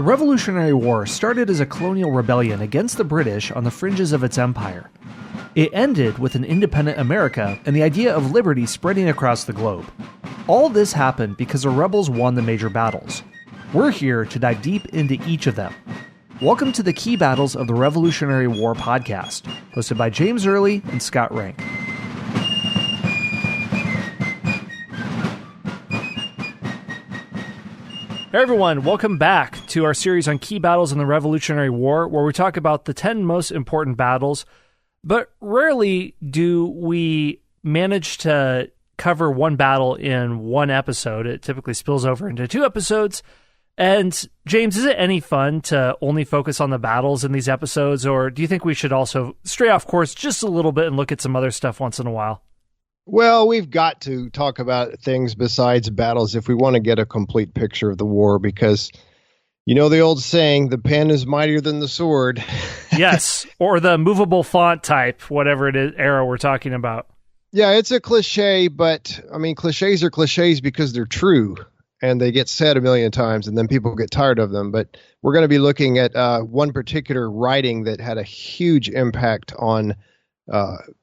The Revolutionary War started as a colonial rebellion against the British on the fringes of its empire. It ended with an independent America and the idea of liberty spreading across the globe. All this happened because the rebels won the major battles. We're here to dive deep into each of them. Welcome to the Key Battles of the Revolutionary War podcast, hosted by James Early and Scott Rank. Hey everyone, welcome back to our series on key battles in the Revolutionary War, where we talk about the 10 most important battles, but rarely do we manage to cover one battle in one episode. It typically spills over into 2 episodes. And James, is it any fun to only focus on the battles in these episodes, or do you think we should also stray off course just a little bit and look at some other stuff once in a while? Well, we've got to talk about things besides battles if we want to get a complete picture of the war, because you know the old saying, the pen is mightier than the sword. Yes, or the movable font type, whatever it is, era we're talking about. Yeah, it's a cliche, but I mean, cliches are cliches because they're true and they get said a million times and then people get tired of them. But we're going to be looking at one particular writing that had a huge impact on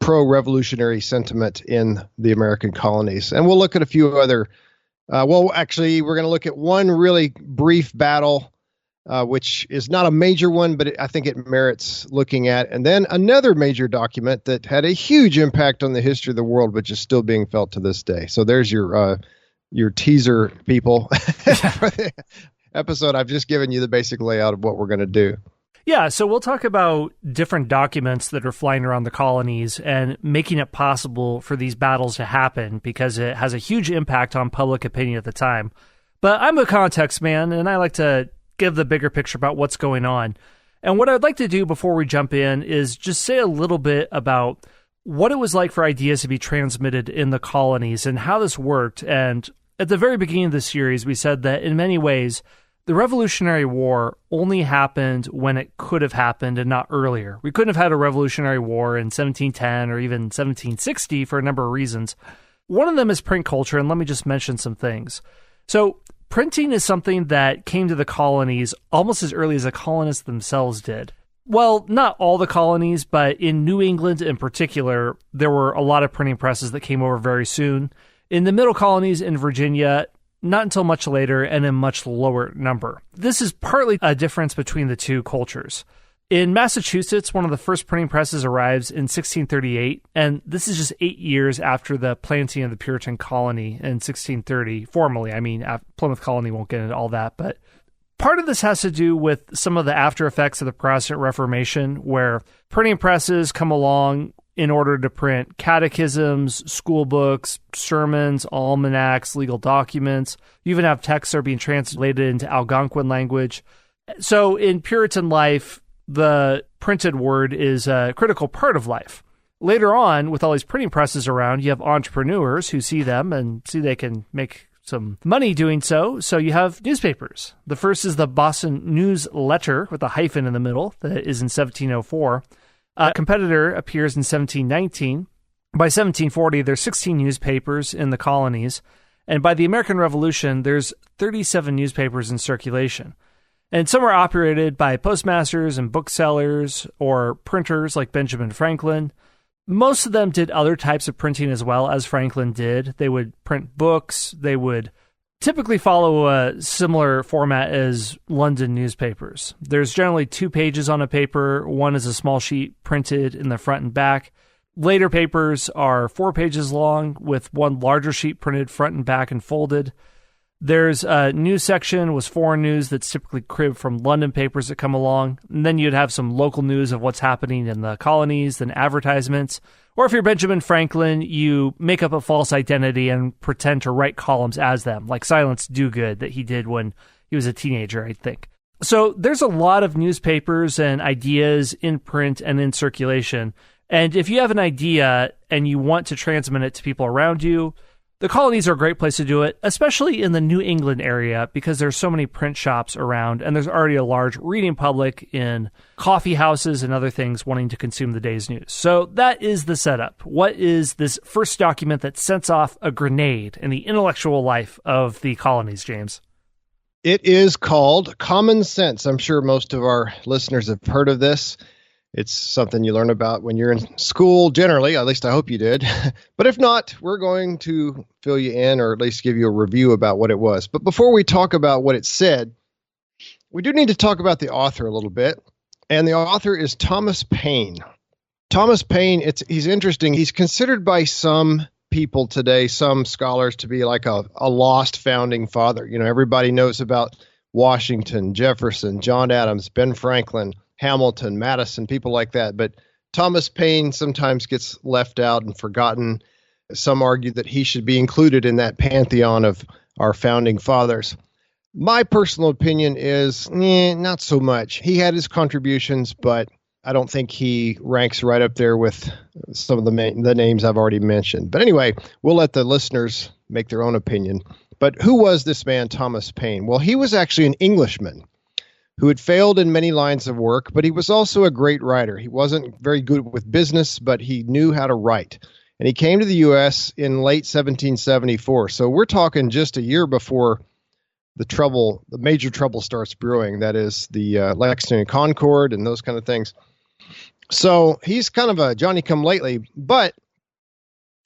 pro-revolutionary sentiment in the American colonies. And we'll look at a few other, actually, we're going to look at one really brief battle, which is not a major one, but I think it merits looking at. And then another major document that had a huge impact on the history of the world, which is still being felt to this day. So there's your teaser, people, for the episode. I've just given you the basic layout of what we're going to do. Yeah, so we'll talk about different documents that are flying around the colonies and making it possible for these battles to happen because it has a huge impact on public opinion at the time. But I'm a context man, and I like to give the bigger picture about what's going on. And what I'd like to do before we jump in is just say a little bit about what it was like for ideas to be transmitted in the colonies and how this worked. And at the very beginning of the series, we said that in many ways, the Revolutionary War only happened when it could have happened and not earlier. We couldn't have had a Revolutionary War in 1710 or even 1760 for a number of reasons. One of them is print culture, and let me just mention some things. So printing is something that came to the colonies almost as early as the colonists themselves did. Well, not all the colonies, but in New England in particular, there were a lot of printing presses that came over very soon. In the middle colonies in Virginia, not until much later and in much lower number. This is partly a difference between the two cultures. In Massachusetts, one of the first printing presses arrives in 1638, and this is just 8 years after the planting of the Puritan colony in 1630. Formally, I mean, Plymouth colony won't get into all that, but part of this has to do with some of the after effects of the Protestant Reformation, where printing presses come along in order to print catechisms, school books, sermons, almanacs, legal documents. You even have texts that are being translated into Algonquin language. So in Puritan life, the printed word is a critical part of life. Later on, with all these printing presses around, you have entrepreneurs who see them and see they can make some money doing so. So you have newspapers. The first is the Boston News Letter with a hyphen in the middle that is in 1704. A competitor appears in 1719. By 1740, there's 16 newspapers in the colonies. And by the American Revolution, there's 37 newspapers in circulation. And some are operated by postmasters and booksellers or printers like Benjamin Franklin. Most of them did other types of printing as well as Franklin did. They would print books. They would typically follow a similar format as London newspapers. There's generally 2 pages on a paper. One is a small sheet printed in the front and back. Later papers are 4 pages long with one larger sheet printed front and back and folded. There's a news section with foreign news that's typically cribbed from London papers that come along. And then you'd have some local news of what's happening in the colonies, then advertisements. Or if you're Benjamin Franklin, you make up a false identity and pretend to write columns as them, like Silence Dogood that he did when he was a teenager, I think. So there's a lot of newspapers and ideas in print and in circulation. And if you have an idea and you want to transmit it to people around you, the colonies are a great place to do it, especially in the New England area because there's so many print shops around and there's already a large reading public in coffee houses and other things wanting to consume the day's news. So that is the setup. What is this first document that sets off a grenade in the intellectual life of the colonies, James? It is called Common Sense. I'm sure most of our listeners have heard of this. It's something you learn about when you're in school, generally. At least I hope you did. But if not, we're going to fill you in, or at least give you a review about what it was. But before we talk about what it said, we do need to talk about the author a little bit. And the author is Thomas Paine. Thomas Paine, he's interesting. He's considered by some people today, some scholars, to be like a lost founding father. You know, everybody knows about Washington, Jefferson, John Adams, Ben Franklin, Hamilton, Madison, people like that. But Thomas Paine sometimes gets left out and forgotten. Some argue that he should be included in that pantheon of our founding fathers. My personal opinion is not so much. He had his contributions, but I don't think he ranks right up there with some of the names I've already mentioned. But anyway, we'll let the listeners make their own opinion. But who was this man, Thomas Paine? Well, he was actually an Englishman who had failed in many lines of work, but he was also a great writer. He wasn't very good with business, but he knew how to write. And he came to the U.S. in late 1774. So we're talking just a year before the major trouble starts brewing. That is the Lexington and Concord and those kind of things. So he's kind of a Johnny-come-lately, but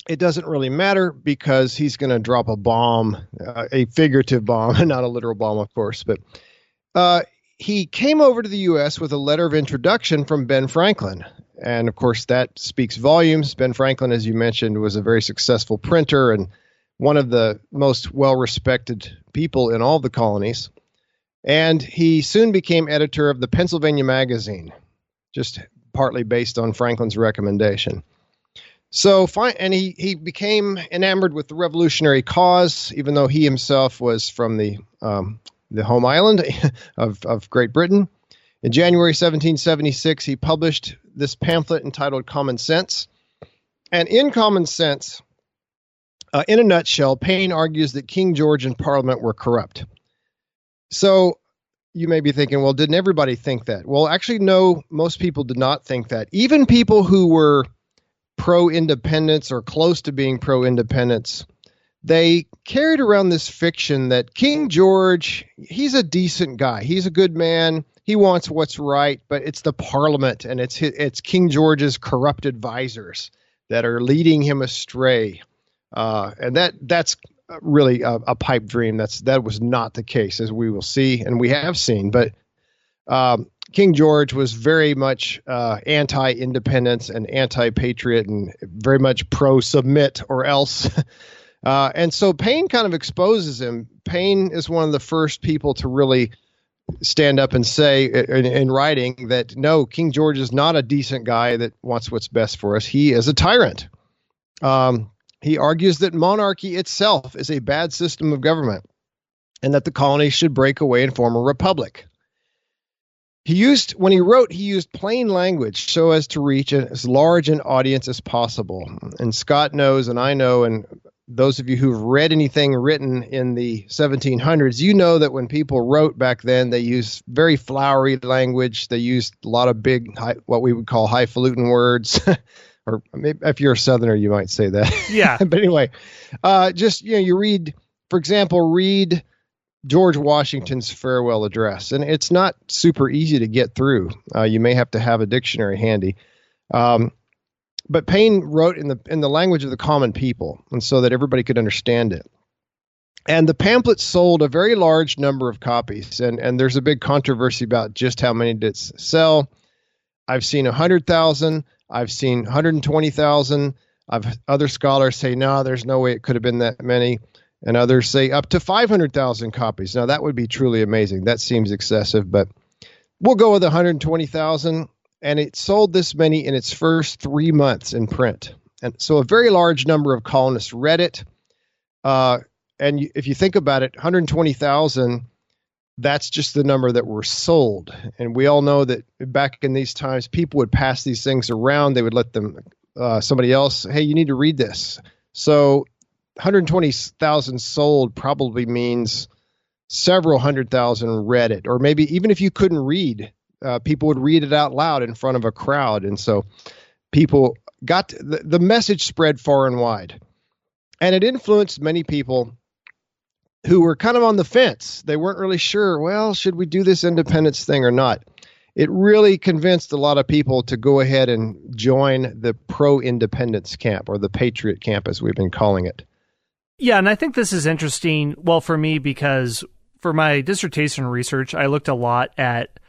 it doesn't really matter because he's going to drop a bomb, a figurative bomb, not a literal bomb, of course. But he came over to the U.S. with a letter of introduction from Ben Franklin. And, of course, that speaks volumes. Ben Franklin, as you mentioned, was a very successful printer and one of the most well-respected people in all the colonies. And he soon became editor of the Pennsylvania Magazine, just partly based on Franklin's recommendation. So, and he became enamored with the revolutionary cause, even though he himself was from the home island of Great Britain. In January 1776, he published this pamphlet entitled Common Sense. And in Common Sense, in a nutshell, Paine argues that King George and Parliament were corrupt. So you may be thinking, well, didn't everybody think that? Well, actually, no, most people did not think that. Even people who were pro-independence or close to being pro-independence, they carried around this fiction that King George, he's a decent guy. He's a good man. He wants what's right, but it's the Parliament and it's King George's corrupt advisors that are leading him astray. And that's really a pipe dream. That was not the case, as we will see, and we have seen. But King George was very much anti-independence and anti-patriot and very much pro-submit or else. And so Paine kind of exposes him. Paine is one of the first people to really stand up and say in writing that, no, King George is not a decent guy that wants what's best for us. He is a tyrant. He argues that monarchy itself is a bad system of government and that the colonies should break away and form a republic. When he wrote, he used plain language so as to reach as large an audience as possible. And Scott knows, and I know, and those of you who've read anything written in the 1700s, you know that when people wrote back then, they used very flowery language. They used a lot of big, what we would call highfalutin words. Or maybe if you're a Southerner, you might say that. Yeah. But anyway, you read, for example, George Washington's farewell address, and it's not super easy to get through. You may have to have a dictionary handy. But Paine wrote in the language of the common people, and so that everybody could understand it. And the pamphlet sold a very large number of copies, and there's a big controversy about just how many did it sell. I've seen 100,000. I've seen 120,000. Other scholars say, no, there's no way it could have been that many. And others say up to 500,000 copies. Now, that would be truly amazing. That seems excessive, but we'll go with 120,000. And it sold this many in its first 3 months in print. And so a very large number of colonists read it. And if you think about it, 120,000, that's just the number that were sold. And we all know that back in these times, people would pass these things around. They would let them, somebody else, hey, you need to read this. So 120,000 sold probably means several 100,000 read it. Or maybe even if you couldn't read, people would read it out loud in front of a crowd. And so people got the message spread far and wide. And it influenced many people who were kind of on the fence. They weren't really sure, well, should we do this independence thing or not? It really convinced a lot of people to go ahead and join the pro-independence camp, or the patriot camp, as we've been calling it. Yeah, and I think this is interesting, well, for me, because for my dissertation research, I looked a lot at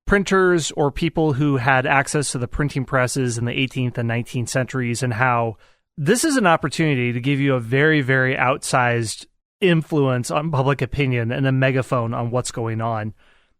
printers or people who had access to the printing presses in the 18th and 19th centuries, and how this is an opportunity to give you a very, very outsized influence on public opinion and a megaphone on what's going on.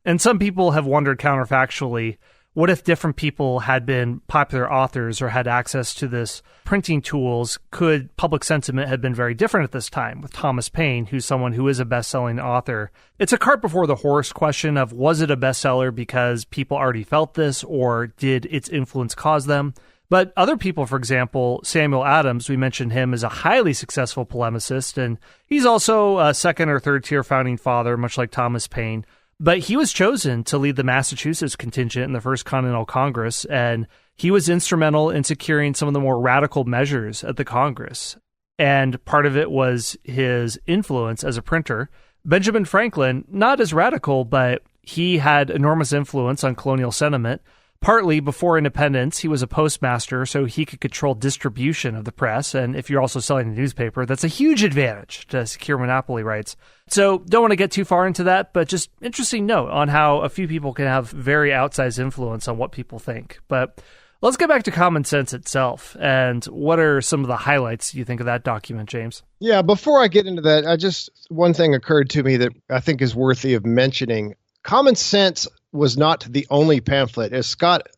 And some people have wondered counterfactually, what if different people had been popular authors or had access to this printing tools? Could public sentiment have been very different at this time with Thomas Paine, who's someone who is a best-selling author? It's a cart before the horse question of, was it a bestseller because people already felt this, or did its influence cause them? But other people, for example, Samuel Adams, we mentioned him as a highly successful polemicist, and he's also a second or third tier founding father, much like Thomas Paine. But he was chosen to lead the Massachusetts contingent in the First Continental Congress, and he was instrumental in securing some of the more radical measures at the Congress. And part of it was his influence as a printer. Benjamin Franklin, not as radical, but he had enormous influence on colonial sentiment. Partly before independence, he was a postmaster, so he could control distribution of the press. And if you're also selling a newspaper, that's a huge advantage to secure monopoly rights. So don't want to get too far into that, but just interesting note on how a few people can have very outsized influence on what people think. But let's get back to Common Sense itself. And what are some of the highlights you think of that document, James? Yeah, before I get into that, one thing occurred to me that I think is worthy of mentioning. Common Sense was not the only pamphlet. As Scott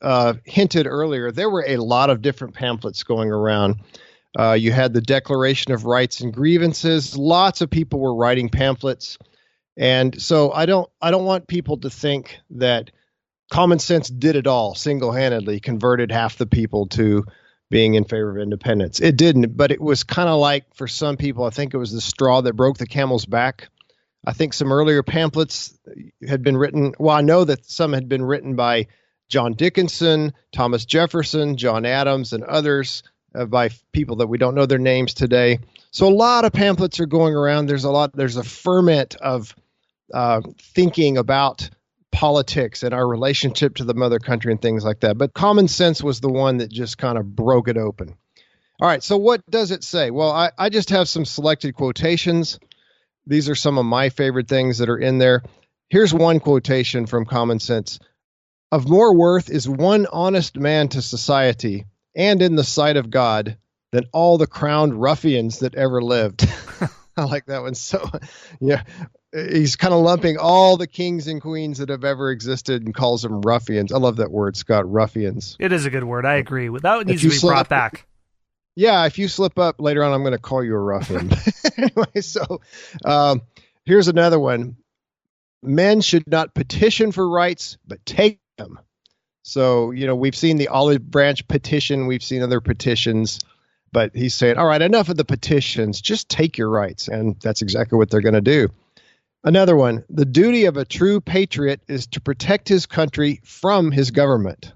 hinted earlier, there were a lot of different pamphlets going around. You had the Declaration of Rights and Grievances. Lots of people were writing pamphlets. And so I don't want people to think that Common Sense did it all single-handedly, converted half the people to being in favor of independence. It didn't, but it was kind of like, for some people, I think it was the straw that broke the camel's back. I think some earlier pamphlets had been written. Well, I know that some had been written by John Dickinson, Thomas Jefferson, John Adams, and others, by people that we don't know their names today. So a lot of pamphlets are going around. There's a ferment of thinking about politics and our relationship to the mother country and things like that. But Common Sense was the one that just kind of broke it open. All right, so what does it say? Well, I just have some selected quotations. These are some of my favorite things that are in there. Here's one quotation from Common Sense. Of more worth is one honest man to society and in the sight of God than all the crowned ruffians that ever lived. I like that one. So, yeah, he's kind of lumping all the kings and queens that have ever existed and calls them ruffians. I love that word, Scott, ruffians. It is a good word. I agree. That needs to be brought back. Yeah, if you slip up later on, I'm going to call you a ruffian. Anyway, so here's another one. Men should not petition for rights, but take them. So, we've seen the Olive Branch petition. We've seen other petitions. But he's saying, all right, enough of the petitions. Just take your rights. And that's exactly what they're going to do. Another one. The duty of a true patriot is to protect his country from his government.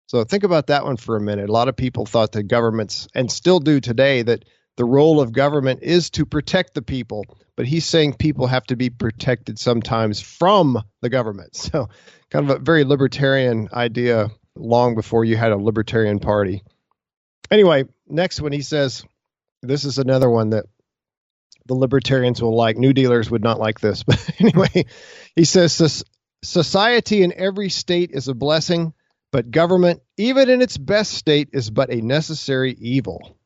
So think about that one for a minute. A lot of people thought that governments, and still do today, that the role of government is to protect the people. But he's saying people have to be protected sometimes from the government. So kind of a very libertarian idea long before you had a libertarian party. Anyway, next one, he says, this is another one that the libertarians will like. New Dealers would not like this. But anyway, he says, society in every state is a blessing, but government, even in its best state, is but a necessary evil.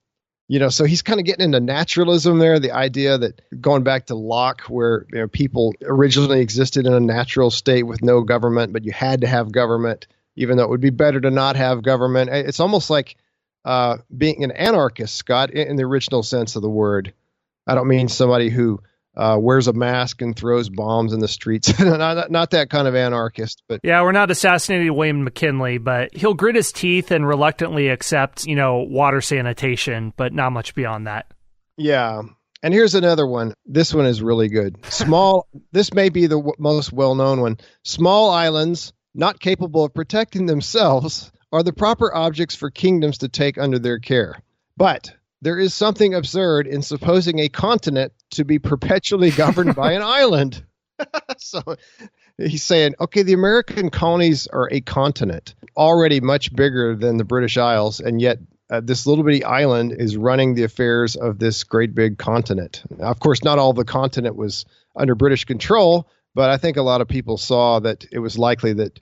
So he's kind of getting into naturalism there, the idea that going back to Locke, where people originally existed in a natural state with no government, but you had to have government, even though it would be better to not have government. It's almost like being an anarchist, Scott, in the original sense of the word. I don't mean somebody who wears a mask and throws bombs in the streets. Not that kind of anarchist. But yeah, we're not assassinating William McKinley, but he'll grit his teeth and reluctantly accept, water sanitation, but not much beyond that. Yeah. And here's another one. This one is really good. This may be the most well-known one. Small islands, not capable of protecting themselves, are the proper objects for kingdoms to take under their care. But there is something absurd in supposing a continent to be perpetually governed by an island. So he's saying, okay, the American colonies are a continent, already much bigger than the British Isles, and yet this little bitty island is running the affairs of this great big continent. Now, of course, not all the continent was under British control, but I think a lot of people saw that it was likely that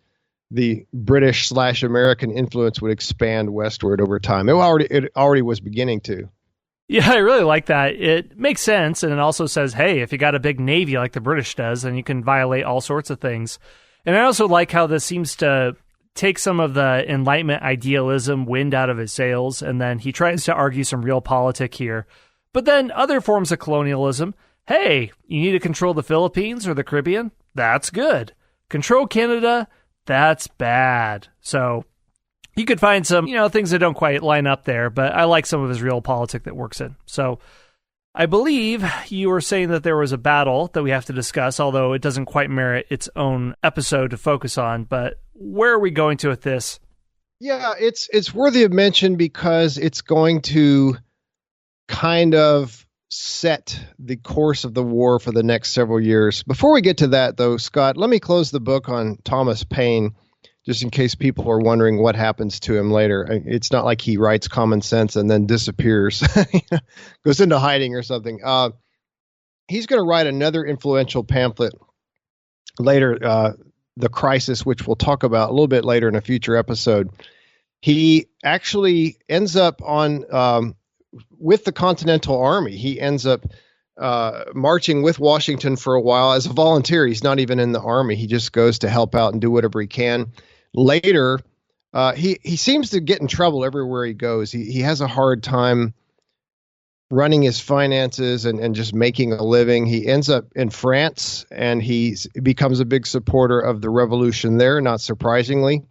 the British/American influence would expand westward over time. It already was beginning to. Yeah, I really like that. It makes sense, and it also says, hey, if you got a big navy like the British does, then you can violate all sorts of things. And I also like how this seems to take some of the Enlightenment idealism wind out of his sails, and then he tries to argue some realpolitik here. But then other forms of colonialism, hey, you need to control the Philippines or the Caribbean? That's good. Control Canada? That's bad. So you could find some, things that don't quite line up there, but I like some of his realpolitik that works in. So I believe you were saying that there was a battle that we have to discuss, although it doesn't quite merit its own episode to focus on. But where are we going to with this? Yeah, it's worthy of mention because it's going to kind of set the course of the war for the next several years. Before we get to that, though, Scott, let me close the book on Thomas Paine, just in case people are wondering what happens to him later. It's not like he writes Common Sense and then disappears, goes into hiding or something. He's going to write another influential pamphlet later, The Crisis, which we'll talk about a little bit later in a future episode. He actually ends up on with the Continental Army. He ends up marching with Washington for a while as a volunteer. He's not even in the army. He just goes to help out and do whatever he can. Later, he seems to get in trouble everywhere he goes. He has a hard time running his finances and just making a living. He ends up in France, and he becomes a big supporter of the revolution there, not surprisingly.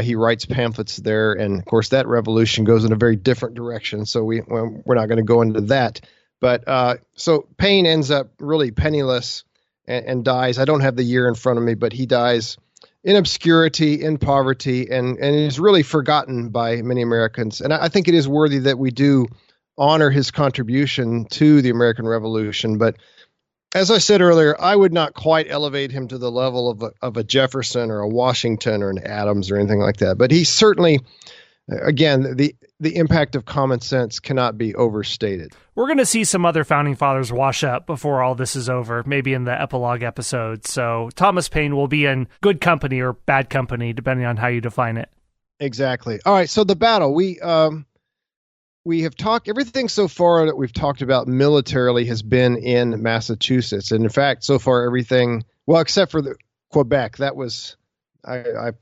He writes pamphlets there, and of course that revolution goes in a very different direction, so we're not going to go into that. But so Paine ends up really penniless and dies. I don't have the year in front of me, but he dies in obscurity, in poverty, and is really forgotten by many Americans. And I think it is worthy that we do honor his contribution to the American Revolution. But as I said earlier, I would not quite elevate him to the level of a Jefferson or a Washington or an Adams or anything like that. But he certainly, again, the impact of common sense cannot be overstated. We're going to see some other founding fathers wash up before all this is over, maybe in the epilogue episode. So Thomas Paine will be in good company or bad company, depending on how you define it. Exactly. All right. So the battle, we have talked, everything so far that we've talked about militarily has been in Massachusetts. And in fact, so far everything, well, except for the Quebec, that was, I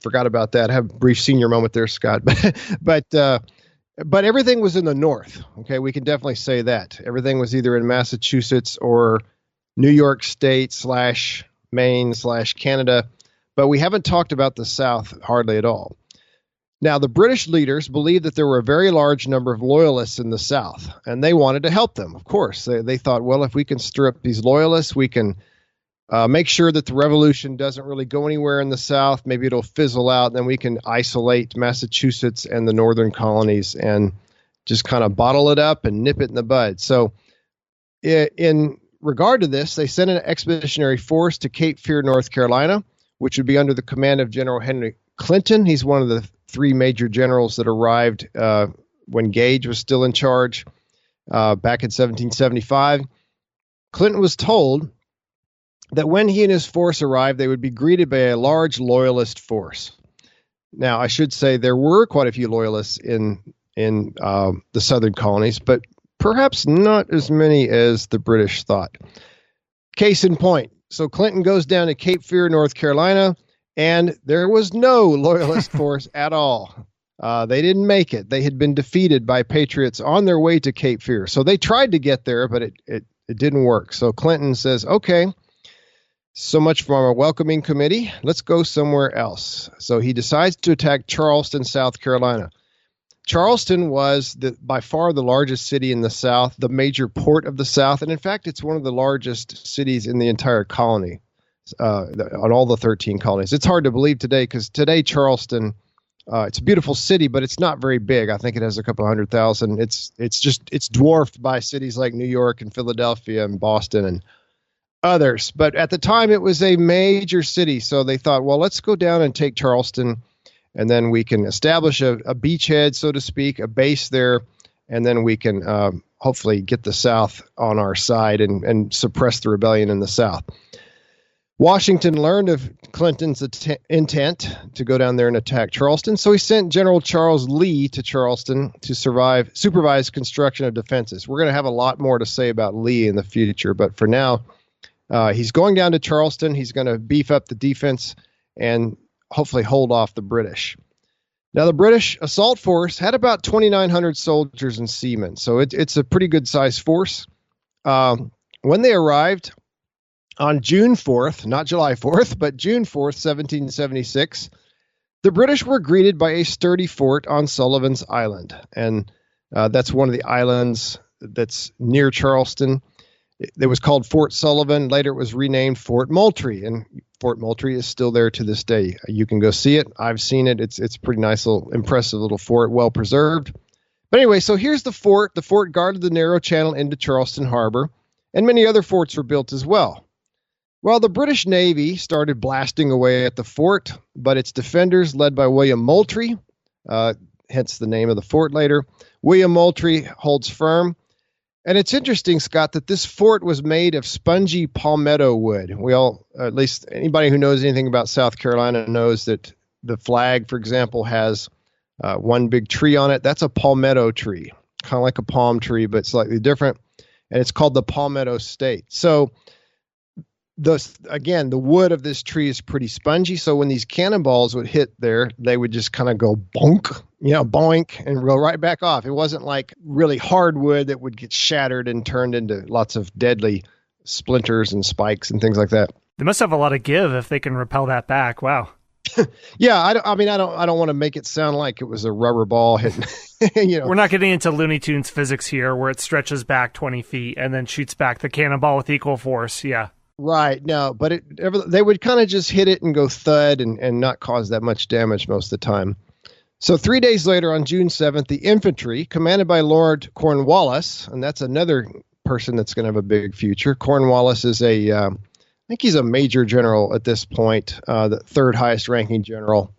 forgot about that. I have a brief senior moment there, Scott. But everything was in the north. Okay, we can definitely say that. Everything was either in Massachusetts or New York State / Maine / Canada. But we haven't talked about the South hardly at all. Now, the British leaders believed that there were a very large number of loyalists in the South, and they wanted to help them, of course. They thought, well, if we can stir up these loyalists, we can make sure that the revolution doesn't really go anywhere in the South. Maybe it'll fizzle out, and then we can isolate Massachusetts and the northern colonies and just kind of bottle it up and nip it in the bud. So in regard to this, they sent an expeditionary force to Cape Fear, North Carolina, which would be under the command of General Henry Clinton. He's one of the three major generals that arrived when Gage was still in charge back in 1775. Clinton was told that when he and his force arrived, they would be greeted by a large loyalist force. Now, I should say there were quite a few loyalists in the southern colonies, but perhaps not as many as the British thought. Case in point. So Clinton goes down to Cape Fear, North Carolina, and there was no loyalist force at all. They didn't make it. They had been defeated by Patriots on their way to Cape Fear. So they tried to get there, but it didn't work. So Clinton says, okay, so much for our welcoming committee. Let's go somewhere else. So he decides to attack Charleston, South Carolina. Charleston was by far the largest city in the South, the major port of the South. And in fact, it's one of the largest cities in the entire colony, on all the 13 colonies. It's hard to believe today because today Charleston It's a beautiful city, but it's not very big. I think it has a couple 100,000. It's dwarfed by cities like New York and Philadelphia and Boston and others. But at the time, it was a major city. So they thought, well, let's go down and take Charleston, and then we can establish a beachhead, so to speak, a base there, and then we can hopefully get the South on our side and suppress the rebellion in the South. Washington learned of Clinton's intent to go down there and attack Charleston, so he sent General Charles Lee to Charleston to supervise construction of defenses. We're going to have a lot more to say about Lee in the future, but for now, he's going down to Charleston. He's going to beef up the defense and hopefully hold off the British. Now, the British assault force had about 2,900 soldiers and seamen, so it's a pretty good-sized force. When they arrived on June 4th, not July 4th, but June 4th, 1776, the British were greeted by a sturdy fort on Sullivan's Island, and that's one of the islands that's near Charleston. It was called Fort Sullivan. Later, it was renamed Fort Moultrie, and Fort Moultrie is still there to this day. You can go see it. I've seen it. It's a pretty nice, little, impressive little fort, well preserved. But anyway, so here's the fort. The fort guarded the narrow channel into Charleston Harbor, and many other forts were built as well. Well, the British Navy started blasting away at the fort, but its defenders, led by William Moultrie, hence the name of the fort later, William Moultrie holds firm. And it's interesting, Scott, that this fort was made of spongy palmetto wood. We all, at least anybody who knows anything about South Carolina, knows that the flag, for example, has one big tree on it. That's a palmetto tree, kind of like a palm tree, but slightly different. And it's called the Palmetto State. So the wood of this tree is pretty spongy. So when these cannonballs would hit there, they would just kind of go bonk, boink, and go right back off. It wasn't like really hard wood that would get shattered and turned into lots of deadly splinters and spikes and things like that. They must have a lot of give if they can repel that back. Wow. Yeah, I don't want to make it sound like it was a rubber ball hitting. We're not getting into Looney Tunes physics here, where it stretches back 20 feet and then shoots back the cannonball with equal force. Yeah. Right. No, but they would kind of just hit it and go thud and not cause that much damage most of the time. So 3 days later, on June 7th, the infantry, commanded by Lord Cornwallis, and that's another person that's going to have a big future. Cornwallis is I think he's a major general at this point, the third highest ranking general.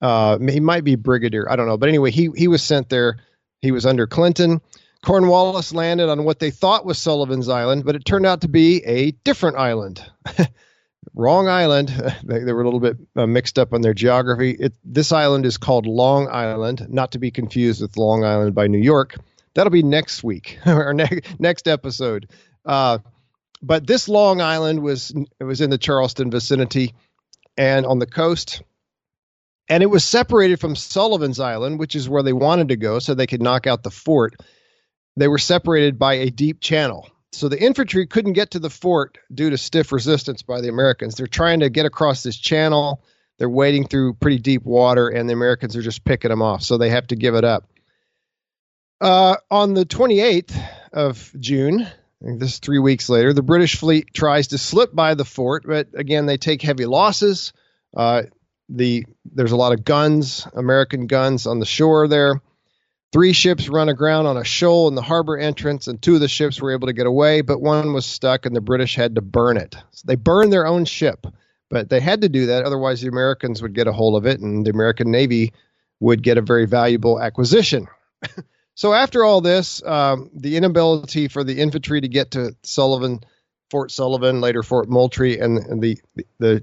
He might be brigadier. I don't know. But anyway, he was sent there. He was under Clinton. Cornwallis landed on what they thought was Sullivan's Island, but it turned out to be a different island. Wrong island. They were a little bit mixed up on their geography. This island is called Long Island, not to be confused with Long Island by New York. That'll be next week, or next episode. But this Long Island was in the Charleston vicinity and on the coast. And it was separated from Sullivan's Island, which is where they wanted to go so they could knock out the fort. They were separated by a deep channel. So the infantry couldn't get to the fort due to stiff resistance by the Americans. They're trying to get across this channel. They're wading through pretty deep water, and the Americans are just picking them off. So they have to give it up. On the 28th of June, this is 3 weeks later, the British fleet tries to slip by the fort, but again, they take heavy losses. There's a lot of guns, American guns on the shore there. 3 ships run aground on a shoal in the harbor entrance, and 2 of the ships were able to get away, but one was stuck, and the British had to burn it. So they burned their own ship, but they had to do that. Otherwise, the Americans would get a hold of it, and the American Navy would get a very valuable acquisition. So after all this, the inability for the infantry to get to Fort Sullivan, later Fort Moultrie, and the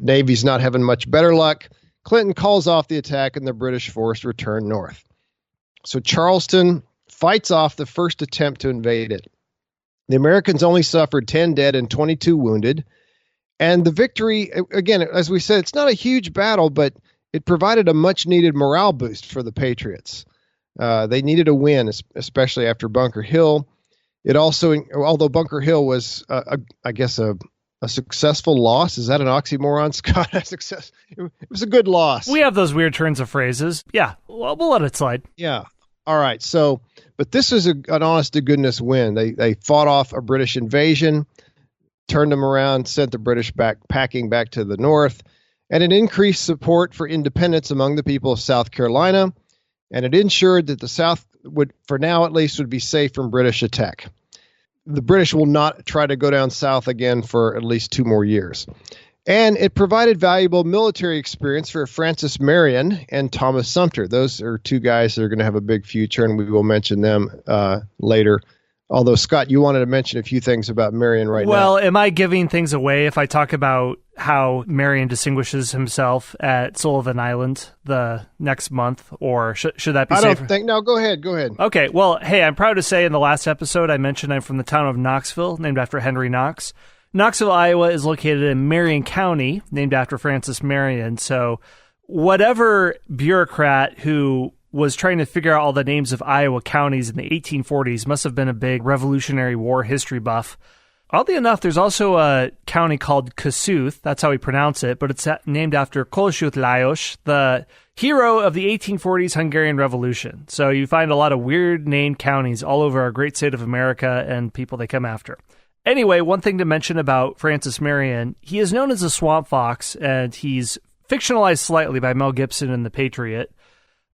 Navy's not having much better luck, Clinton calls off the attack, and the British force return north. So Charleston fights off the first attempt to invade it. The Americans only suffered 10 dead and 22 wounded. And the victory, again, as we said, it's not a huge battle, but it provided a much-needed morale boost for the Patriots. They needed a win, especially after Bunker Hill. It also, although Bunker Hill was, I guess, a successful loss. Is that an oxymoron, Scott? It was a good loss. We have those weird turns of phrases. Yeah, we'll let it slide. Yeah. All right. So, but this is an honest-to-goodness win. They fought off a British invasion, turned them around, sent the British packing back to the north, And it increased support for independence among the people of South Carolina, and it ensured that the South would, for now at least, would be safe from British attack. The British will not try to go down south again for at least 2 more years. And it provided valuable military experience for Francis Marion and Thomas Sumter. Those are 2 guys that are going to have a big future, and we will mention them later. Although, Scott, you wanted to mention a few things about Marion now. Well, am I giving things away if I talk about how Marion distinguishes himself at Sullivan Island the next month, or should that be safe? I don't think. No, go ahead. Okay, well, hey, I'm proud to say in the last episode I mentioned I'm from the town of Knoxville, named after Henry Knox. Knoxville, Iowa is located in Marion County, named after Francis Marion. So whatever bureaucrat who was trying to figure out all the names of Iowa counties in the 1840s must have been a big Revolutionary War history buff. Oddly enough, there's also a county called Kossuth, that's how we pronounce it, but it's named after Kossuth Lajos, the hero of the 1840s Hungarian Revolution. So you find a lot of weird named counties all over our great state of America and people they come after. Anyway, one thing to mention about Francis Marion, he is known as a swamp fox, and he's fictionalized slightly by Mel Gibson in The Patriot.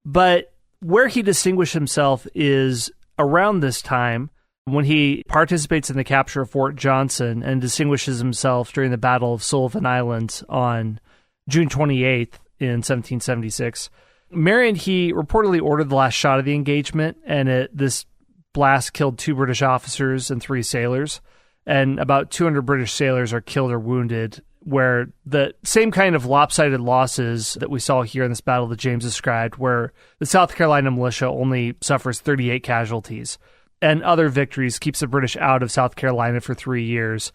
But where he distinguished himself is around this time when he participates in the capture of Fort Johnson and distinguishes himself during the Battle of Sullivan Island on June 28th in 1776. Marion, he reportedly ordered the last shot of the engagement, and this blast killed 2 British officers and 3 sailors, and about 200 British sailors are killed or wounded, where the same kind of lopsided losses that we saw here in this battle that James described, where the South Carolina militia only suffers 38 casualties, and other victories keeps the British out of South Carolina for 3 years.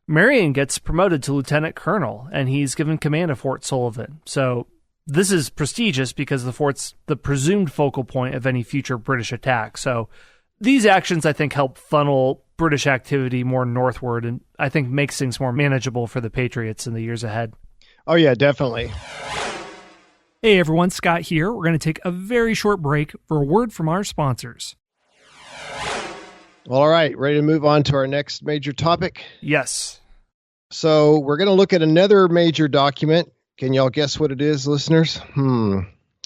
Marion gets promoted to lieutenant colonel, and he's given command of Fort Sullivan. So this is prestigious because the fort's the presumed focal point of any future British attack. So these actions, I think, help funnel British activity more northward, and I think makes things more manageable for the Patriots in the years ahead. Oh, yeah, definitely. Hey, everyone, Scott here. We're going to take a very short break for a word from our sponsors. All right, ready to move on to our next major topic? Yes. So we're going to look at another major document. Can y'all guess what it is, listeners?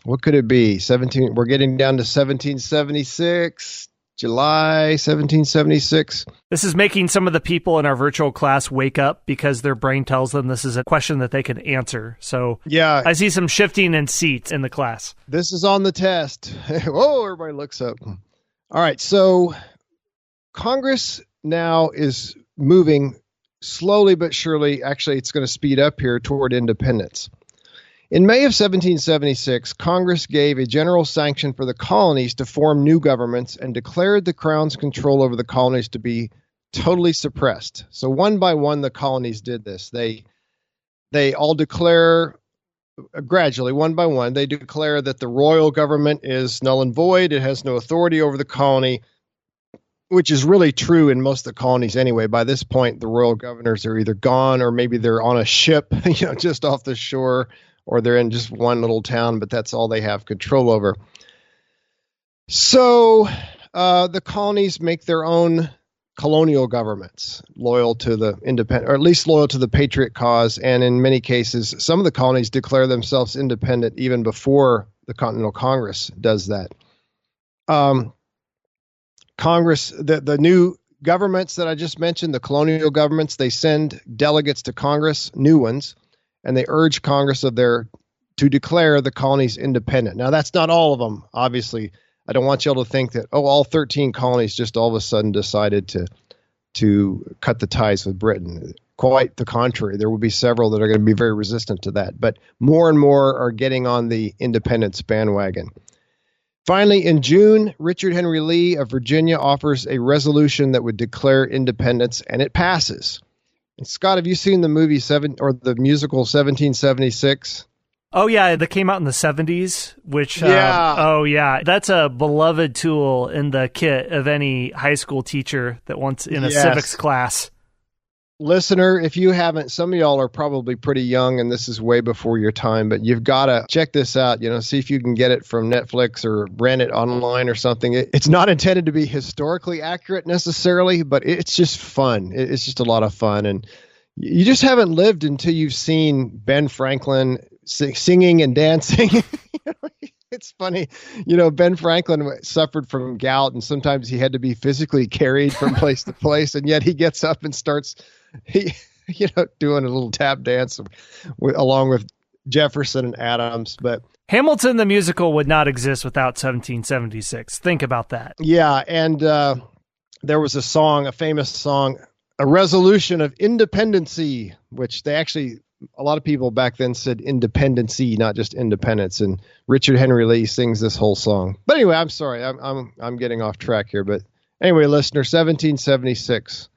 What could it be? We're getting down to 1776. July 1776. This is making some of the people in our virtual class wake up because their brain tells them this is a question that they can answer. So yeah, I see some shifting in seats in the class. This is on the test. Whoa, everybody looks up. All right, so Congress now is moving slowly but surely. Actually, it's going to speed up here toward independence. In May of 1776, Congress gave a general sanction for the colonies to form new governments and declared the Crown's control over the colonies to be totally suppressed. So one by one, the colonies did this. They all declare, gradually, one by one, they declare that the royal government is null and void. It has no authority over the colony, which is really true in most of the colonies anyway. By this point, the royal governors are either gone or maybe they're on a ship, just off the shore, or they're in just one little town, but that's all they have control over. So the colonies make their own colonial governments, loyal to the independent, or at least loyal to the patriot cause. And in many cases, some of the colonies declare themselves independent even before the Continental Congress does that. Congress, the new governments that I just mentioned, the colonial governments, they send delegates to Congress, new ones, and they urge Congress to declare the colonies independent. Now, that's not all of them, obviously. I don't want y'all to think that, all 13 colonies just all of a sudden decided to cut the ties with Britain. Quite the contrary. There will be several that are going to be very resistant to that. But more and more are getting on the independence bandwagon. Finally, in June, Richard Henry Lee of Virginia offers a resolution that would declare independence, and it passes. And Scott, have you seen the movie the musical 1776? Oh, yeah, that came out in the 70s, which, that's a beloved tool in the kit of any high school teacher that wants in a civics class. Listener, if you haven't, some of y'all are probably pretty young and this is way before your time, but you've got to check this out, see if you can get it from Netflix or rent it online or something. It's not intended to be historically accurate necessarily, but it's just fun. It's just a lot of fun. And, You just haven't lived until you've seen Ben Franklin singing and dancing. It's funny, Ben Franklin suffered from gout, and sometimes he had to be physically carried from place to place, and yet he gets up and starts, doing a little tap dance along with Jefferson and Adams. But Hamilton the musical would not exist without 1776. Think about that. Yeah, and there was a famous song, A Resolution of Independency, which a lot of people back then said independency, not just independence. And Richard Henry Lee sings this whole song. But anyway, I'm sorry, I'm getting off track here. But anyway, listener, 1776,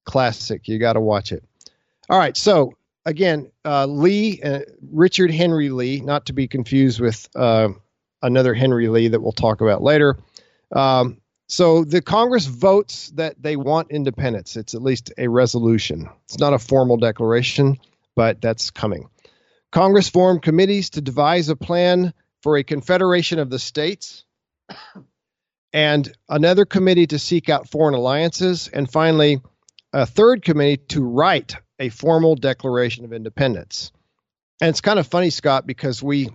classic. You got to watch it. All right, so again, Richard Henry Lee, not to be confused with another Henry Lee that we'll talk about later. So the Congress votes that they want independence. It's at least a resolution. It's not a formal declaration, but that's coming. Congress formed committees to devise a plan for a confederation of the states, and another committee to seek out foreign alliances, and finally, a third committee to write a formal Declaration of Independence. And it's kind of funny, Scott, because we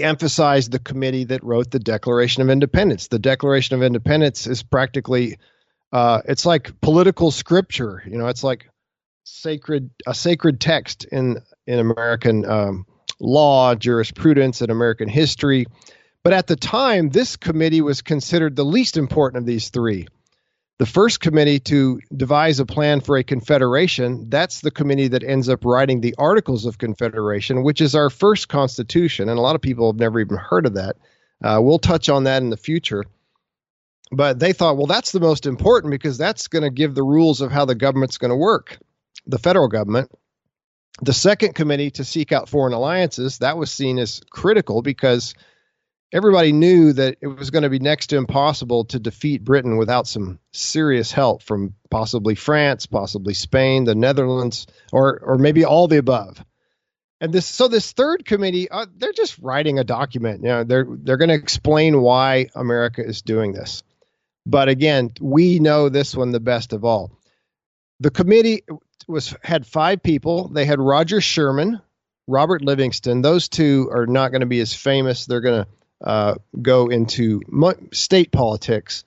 emphasized the committee that wrote the Declaration of Independence. The Declaration of Independence is practically, it's like political scripture. It's like a sacred text in American law, jurisprudence, and American history. But at the time, this committee was considered the least important of these three. The first committee to devise a plan for a confederation, that's the committee that ends up writing the Articles of Confederation, which is our first constitution. And a lot of people have never even heard of that. We'll touch on that in the future. But they thought, well, that's the most important because that's going to give the rules of how the government's going to work, the federal government. The second committee to seek out foreign alliances, that was seen as critical because everybody knew that it was going to be next to impossible to defeat Britain without some serious help from possibly France, possibly Spain, the Netherlands, or maybe all the above. And this third committee, they're just writing a document. They're going to explain why America is doing this. But again, we know this one the best of all. The committee had 5 people. They had Roger Sherman, Robert Livingston. Those two are not going to be as famous. They're going to go into state politics.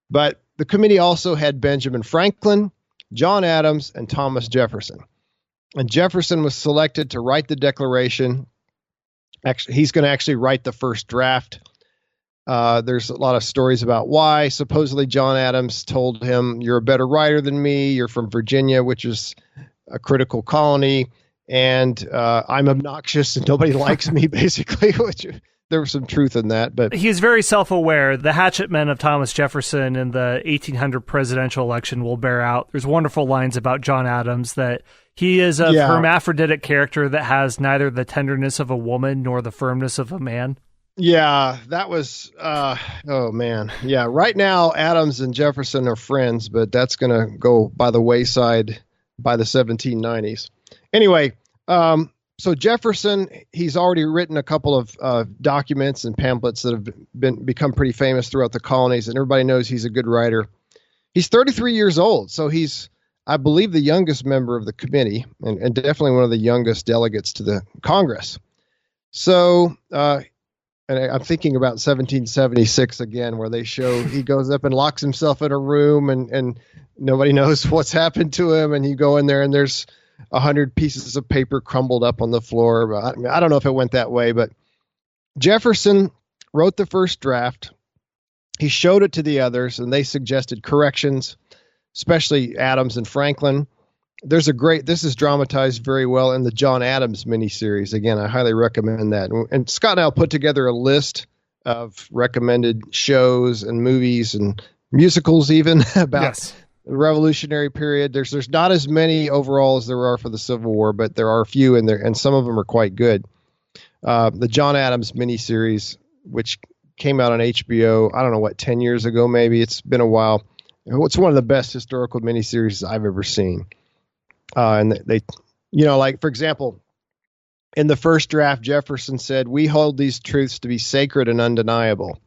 But the committee also had Benjamin Franklin, John Adams, and Thomas Jefferson. And Jefferson was selected to write the Declaration. Actually, he's going to actually write the first draft. There's a lot of stories about why. Supposedly, John Adams told him, "You're a better writer than me. You're from Virginia, which is a critical colony. And I'm obnoxious and nobody likes me," basically, which there was some truth in that. But he's very self-aware. The hatchet men of Thomas Jefferson in the 1800 presidential election will bear out. There's wonderful lines about John Adams that he is a hermaphroditic character that has neither the tenderness of a woman nor the firmness of a man. Yeah, that was, oh man. Yeah, right now, Adams and Jefferson are friends, but that's going to go by the wayside by the 1790s. Anyway, so Jefferson, he's already written a couple of documents and pamphlets that have become pretty famous throughout the colonies, and everybody knows he's a good writer. He's 33 years old, so he's, I believe, the youngest member of the committee, and definitely one of the youngest delegates to the Congress. So, and I'm thinking about 1776 again, where they show he goes up and locks himself in a room and nobody knows what's happened to him. And you go in there and there's 100 pieces of paper crumbled up on the floor. I don't know if it went that way, but Jefferson wrote the first draft. He showed it to the others and they suggested corrections, especially Adams and Franklin. This is dramatized very well in the John Adams miniseries. Again, I highly recommend that. And Scott and I'll put together a list of recommended shows and movies and musicals even about the Revolutionary period. There's not as many overall as there are for the Civil War, but there are a few in there, and some of them are quite good. The John Adams miniseries, which came out on HBO, I don't know, 10 years ago maybe. It's been a while. It's one of the best historical miniseries I've ever seen. And they, like, for example, in the first draft, Jefferson said, "We hold these truths to be sacred and undeniable."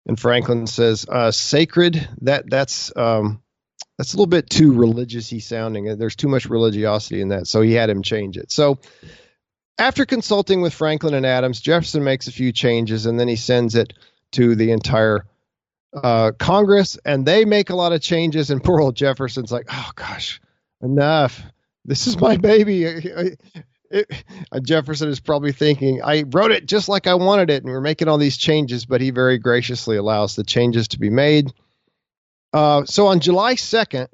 And Franklin says, "Sacred, that's that's a little bit too religious-y sounding. There's too much religiosity in that, so he had him change it. So after consulting with Franklin and Adams, Jefferson makes a few changes, and then he sends it to the entire Congress, and they make a lot of changes, and poor old Jefferson's like, oh, gosh, enough. This is my baby. Jefferson is probably thinking, I wrote it just like I wanted it, and we're making all these changes, but he very graciously allows the changes to be made. So on July 2nd,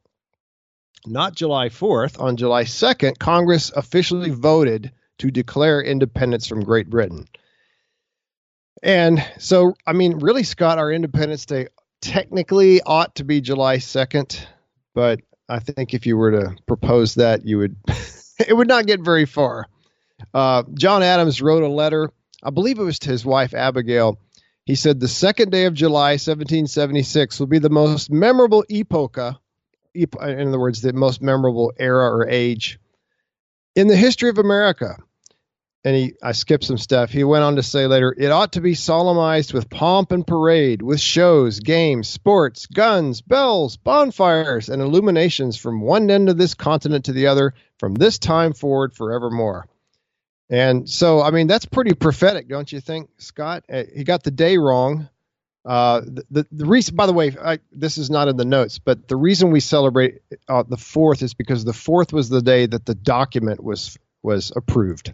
not July 4th, on July 2nd, Congress officially voted to declare independence from Great Britain. And so, I mean, really, Scott, our Independence Day technically ought to be July 2nd, but I think if you were to propose that, you would, it would not get very far. John Adams wrote a letter, I believe it was to his wife, Abigail. He said, the second day of July, 1776, will be the most memorable epocha, in other words, the most memorable era or age in the history of America. And I skipped some stuff. He went on to say later, it ought to be solemnized with pomp and parade, with shows, games, sports, guns, bells, bonfires, and illuminations from one end of this continent to the other, from this time forward forevermore. And so, I mean, that's pretty prophetic, don't you think, Scott? He got the day wrong. The reason, by the way, this is not in the notes, but the reason we celebrate the 4th is because the 4th was the day that the document was approved.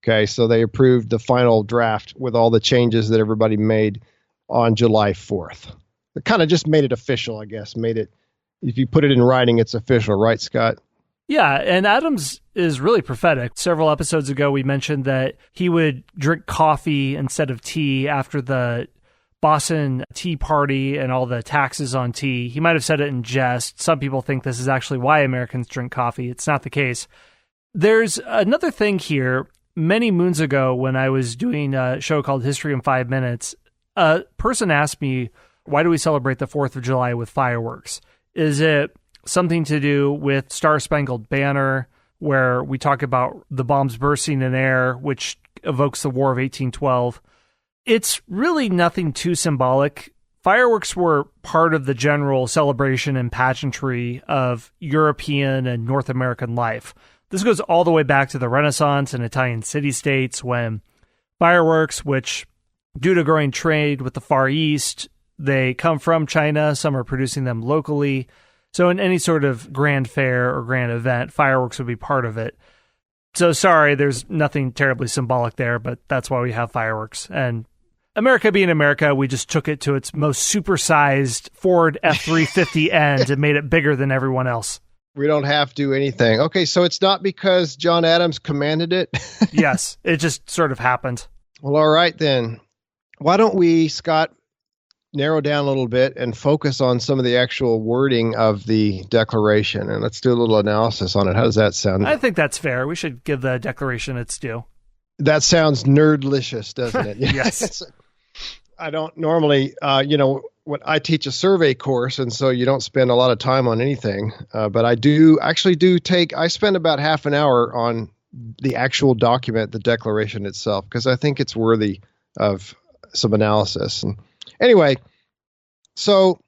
Okay, so they approved the final draft with all the changes that everybody made on July 4th. It kind of just made it official, I guess. Made it, if you put it in writing, it's official, right, Scott? Yeah, and Adams is really prophetic. Several episodes ago, we mentioned that he would drink coffee instead of tea after the Boston Tea Party and all the taxes on tea. He might have said it in jest. Some people think this is actually why Americans drink coffee. It's not the case. There's another thing here. Many moons ago, when I was doing a show called History in 5 Minutes, a person asked me, why do we celebrate the 4th of July with fireworks? Is it something to do with Star-Spangled Banner, where we talk about the bombs bursting in air, which evokes the War of 1812? It's really nothing too symbolic. Fireworks were part of the general celebration and pageantry of European and North American life. This goes all the way back to the Renaissance and Italian city-states, when fireworks, which, due to growing trade with the Far East, they come from China. Some are producing them locally. So in any sort of grand fair or grand event, fireworks would be part of it. So sorry, there's nothing terribly symbolic there, but that's why we have fireworks. And America being America, we just took it to its most supersized Ford F-350 end and made it bigger than everyone else. We don't have to do anything. Okay, so it's not because John Adams commanded it? Yes, it just sort of happened. Well, all right then. Why don't we, Scott, narrow down a little bit and focus on some of the actual wording of the Declaration, and let's do a little analysis on it. How does that sound? I think that's fair. We should give the Declaration its due. That sounds nerdlicious, doesn't it? Yes. I don't normally, when I teach a survey course, and so you don't spend a lot of time on anything, but I spend about half an hour on the actual document, the Declaration itself, because I think it's worthy of some analysis. And anyway, so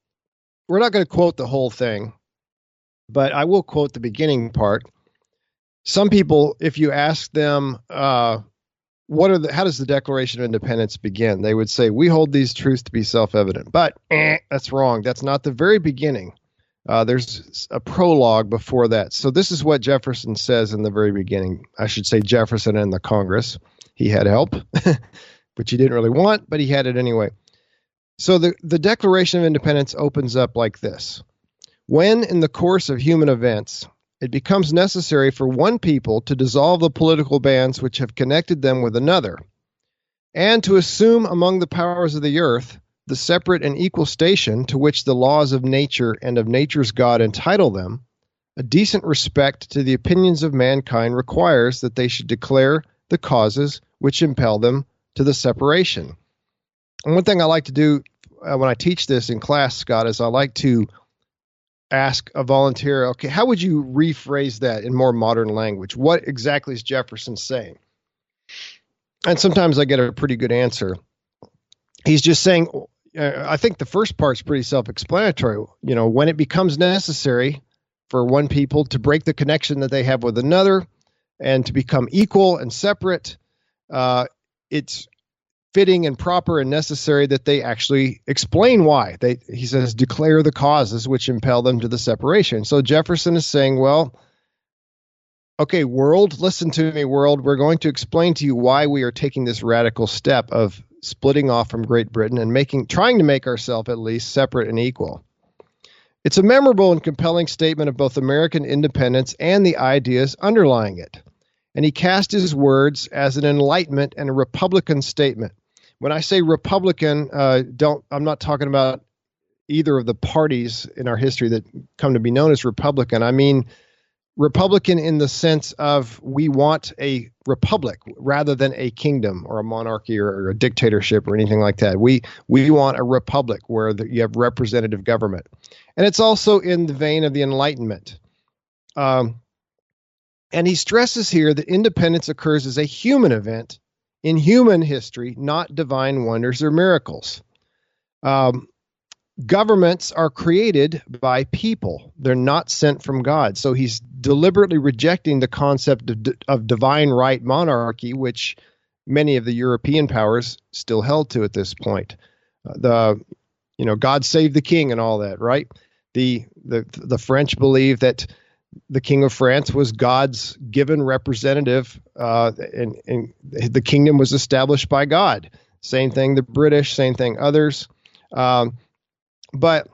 we're not going to quote the whole thing, but I will quote the beginning part. Some people, if you ask them, how does the Declaration of Independence begin? They would say, we hold these truths to be self-evident. But that's wrong. That's not the very beginning. There's a prologue before that. So this is what Jefferson says in the very beginning. I should say Jefferson and the Congress. He had help, which he didn't really want, but he had it anyway. So the Declaration of Independence opens up like this. When, in the course of human events, it becomes necessary for one people to dissolve the political bands which have connected them with another, and to assume among the powers of the earth the separate and equal station to which the laws of nature and of nature's God entitle them, a decent respect to the opinions of mankind requires that they should declare the causes which impel them to the separation. And one thing I like to do when I teach this in class, Scott, is I like to ask a volunteer, okay, how would you rephrase that in more modern language? What exactly is Jefferson saying? And sometimes I get a pretty good answer. He's just saying, I think the first part's pretty self-explanatory. When it becomes necessary for one people to break the connection that they have with another and to become equal and separate, it's fitting and proper and necessary that they actually explain why. He says, declare the causes which impel them to the separation. So Jefferson is saying, well, okay, world, listen to me, world. We're going to explain to you why we are taking this radical step of splitting off from Great Britain and trying to make ourselves at least separate and equal. It's a memorable and compelling statement of both American independence and the ideas underlying it. And he cast his words as an enlightenment and a Republican statement. When I say Republican, I'm not talking about either of the parties in our history that come to be known as Republican. I mean Republican in the sense of we want a republic rather than a kingdom or a monarchy or a dictatorship or anything like that. We want a republic where you have representative government. And it's also in the vein of the Enlightenment. And he stresses here that independence occurs as a human event in human history, not divine wonders or miracles. Governments are created by people. They're not sent from God. So he's deliberately rejecting the concept of divine right monarchy, which many of the European powers still held to at this point. God save the king and all that, right? The French believe that the King of France was God's given representative, and the kingdom was established by God. Same thing, the British, same thing, others. But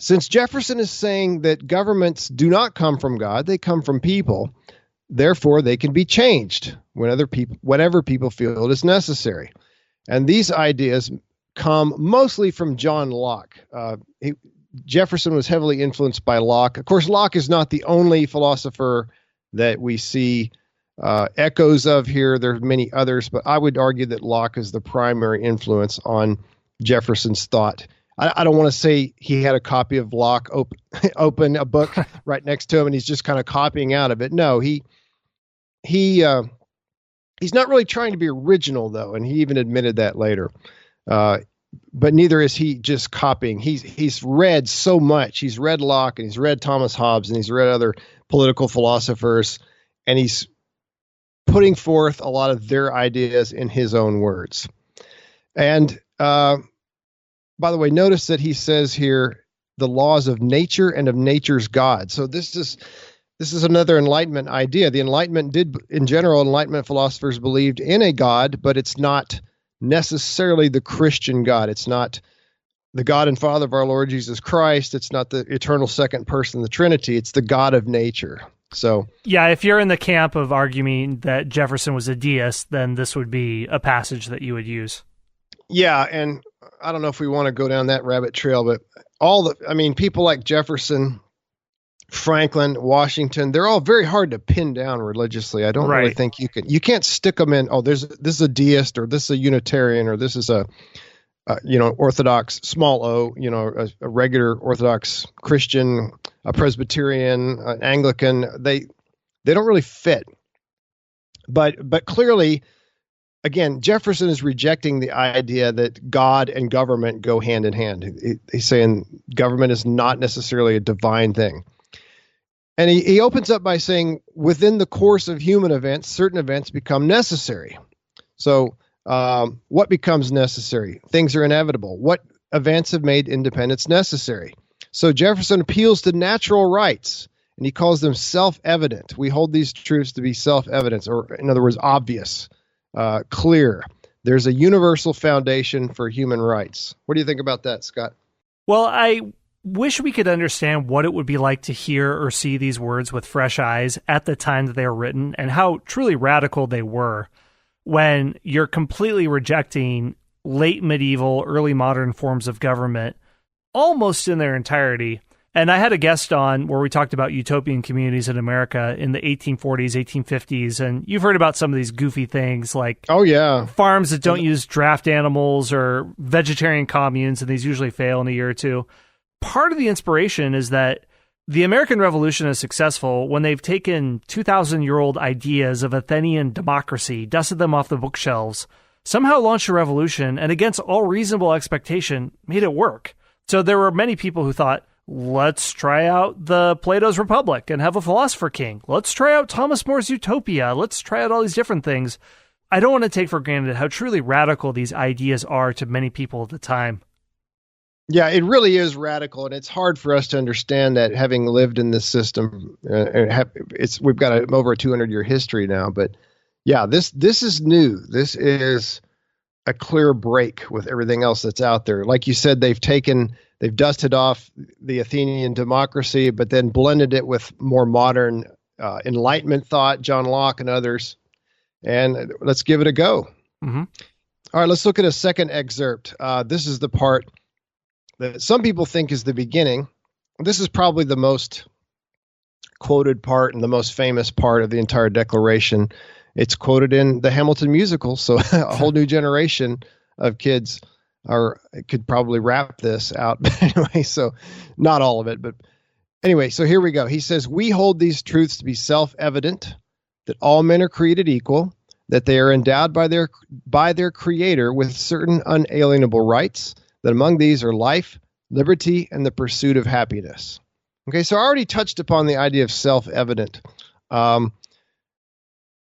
since Jefferson is saying that governments do not come from God, they come from people, therefore they can be changed whenever people feel it is necessary. And these ideas come mostly from John Locke. Jefferson was heavily influenced by Locke. Of course, Locke is not the only philosopher that we see echoes of here. There are many others, but I would argue that Locke is the primary influence on Jefferson's thought. I don't want to say he had a copy of Locke open a book right next to him and he's just kind of copying out of it. No, he's not really trying to be original, though, and he even admitted that later. But neither is he just copying. He's read so much. He's read Locke and he's read Thomas Hobbes and he's read other political philosophers, and he's putting forth a lot of their ideas in his own words. And by the way, notice that he says here the laws of nature and of nature's God. So this is another Enlightenment idea. The Enlightenment philosophers believed in a God, but it's not necessarily the Christian God. It's not the God and Father of our Lord Jesus Christ. It's not the eternal second person of the Trinity. It's the God of nature. So yeah, if you're in the camp of arguing that Jefferson was a deist, then this would be a passage that you would use. Yeah, and I don't know if we want to go down that rabbit trail, but people like Jefferson, Franklin, Washington, they're all very hard to pin down religiously. I don't really think you can't stick them in, this is a deist, or this is a Unitarian, or this is a Orthodox, small o, a regular Orthodox Christian, a Presbyterian, an Anglican. They don't really fit. But clearly, again, Jefferson is rejecting the idea that God and government go hand in hand. He's saying government is not necessarily a divine thing. And he opens up by saying, within the course of human events, certain events become necessary. So what becomes necessary? Things are inevitable. What events have made independence necessary? So Jefferson appeals to natural rights, and he calls them self-evident. We hold these truths to be self-evident, or in other words, obvious. Clear. There's a universal foundation for human rights. What do you think about that, Scott? Well, I wish we could understand what it would be like to hear or see these words with fresh eyes at the time that they were written, and how truly radical they were when you're completely rejecting late medieval, early modern forms of government almost in their entirety. And I had a guest on where we talked about utopian communities in America in the 1840s, 1850s. And you've heard about some of these goofy things like farms that don't use draft animals or vegetarian communes, and these usually fail in a year or two. Part of the inspiration is that the American Revolution is successful when they've taken 2,000-year-old ideas of Athenian democracy, dusted them off the bookshelves, somehow launched a revolution and against all reasonable expectation made it work. So there were many people who thought, let's try out the Plato's Republic and have a philosopher king. Let's try out Thomas More's Utopia. Let's try out all these different things. I don't want to take for granted how truly radical these ideas are to many people at the time. Yeah, it really is radical, and it's hard for us to understand that, having lived in this system. We've got over a 200-year history now, but yeah, this is new. This is a clear break with everything else that's out there. Like you said, they've dusted off the Athenian democracy, but then blended it with more modern Enlightenment thought, John Locke and others. And let's give it a go. Mm-hmm. All right, let's look at a second excerpt. This is the part that some people think is the beginning. This is probably the most quoted part and the most famous part of the entire Declaration. It's quoted in the Hamilton musical, so a whole new generation of kids could probably rap this out. But anyway, so not all of it, but anyway, so here we go. He says, "We hold these truths to be self-evident, that all men are created equal, that they are endowed by their Creator with certain unalienable rights, that among these are life, liberty, and the pursuit of happiness." Okay, so I already touched upon the idea of self-evident.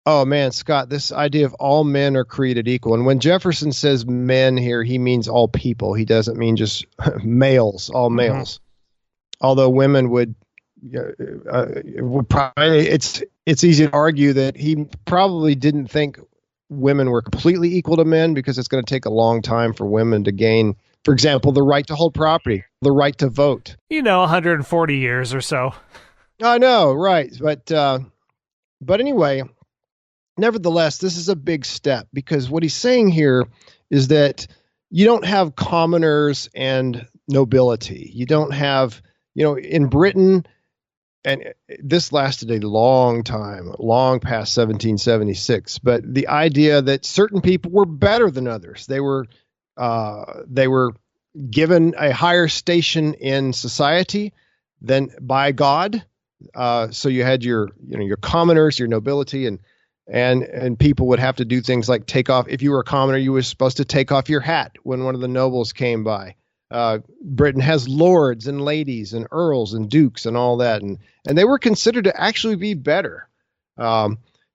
Oh man, Scott, this idea of all men are created equal. And when Jefferson says men here, he means all people. He doesn't mean just males, all males. Mm-hmm. Although women would probably, it's easy to argue that he probably didn't think women were completely equal to men, because it's going to take a long time for women to gain, for example, the right to hold property, the right to vote. 140 years or so. I know, right. But anyway, nevertheless, this is a big step, because what he's saying here is that you don't have commoners and nobility. You don't have, in Britain, and this lasted a long time, long past 1776, but the idea that certain people were better than others. They were given a higher station in society than by God. So you had your commoners, your nobility, and people would have to do things like take off. If you were a commoner, you were supposed to take off your hat when one of the nobles came by. Britain has lords and ladies and earls and dukes and all that, and they were considered to actually be better.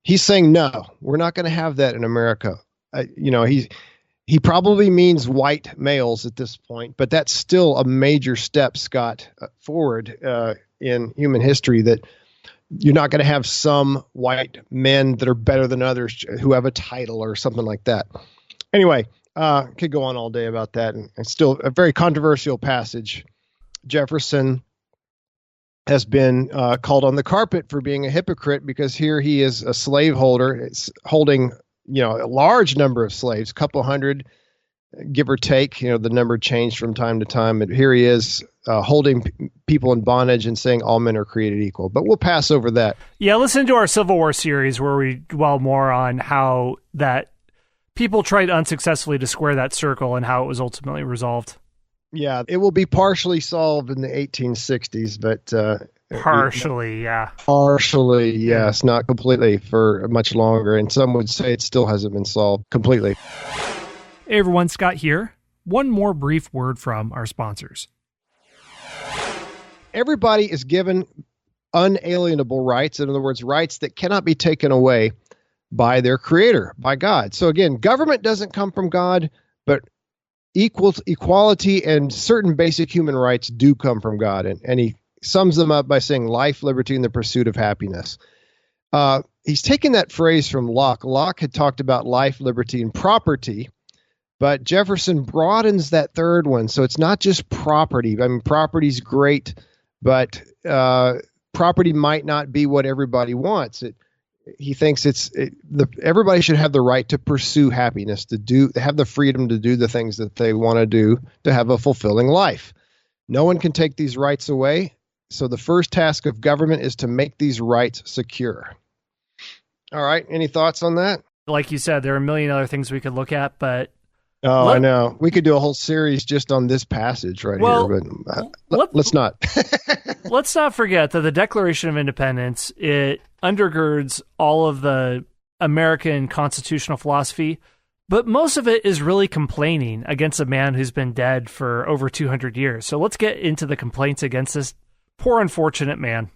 He's saying, no, we're not going to have that in America. He probably means white males at this point, but that's still a major step, Scott, forward in human history, that you're not going to have some white men that are better than others who have a title or something like that. Anyway, could go on all day about that. And it's still a very controversial passage. Jefferson has been called on the carpet for being a hypocrite, because here he is a slaveholder. It's holding, a large number of slaves, a couple hundred, give or take. The number changed from time to time. But here he is holding people in bondage and saying all men are created equal. But we'll pass over that. Yeah, listen to our Civil War series where we dwell more on how that people tried unsuccessfully to square that circle and how it was ultimately resolved. Yeah, it will be partially solved in the 1860s, but partially, yeah. Partially, yes, not completely for much longer. And some would say it still hasn't been solved completely. Hey everyone, Scott here. One more brief word from our sponsors. Everybody is given unalienable rights. In other words, rights that cannot be taken away by their Creator, by God. So again, government doesn't come from God, but equality and certain basic human rights do come from God. And he sums them up by saying life, liberty, and the pursuit of happiness. He's taken that phrase from Locke. Locke had talked about life, liberty, and property, but Jefferson broadens that third one. So it's not just property. I mean, property's great, but property might not be what everybody wants. He thinks everybody should have the right to pursue happiness, to have the freedom to do the things that they want to do, to have a fulfilling life. No one can take these rights away. So the first task of government is to make these rights secure. All right. Any thoughts on that? Like you said, there are a million other things we could look at, but I know. We could do a whole series just on this passage right here, but let's not. Let's not forget that the Declaration of Independence, it undergirds all of the American constitutional philosophy, But most of it is really complaining against a man who's been dead for over 200 years. So let's get into the complaints against this poor, unfortunate man.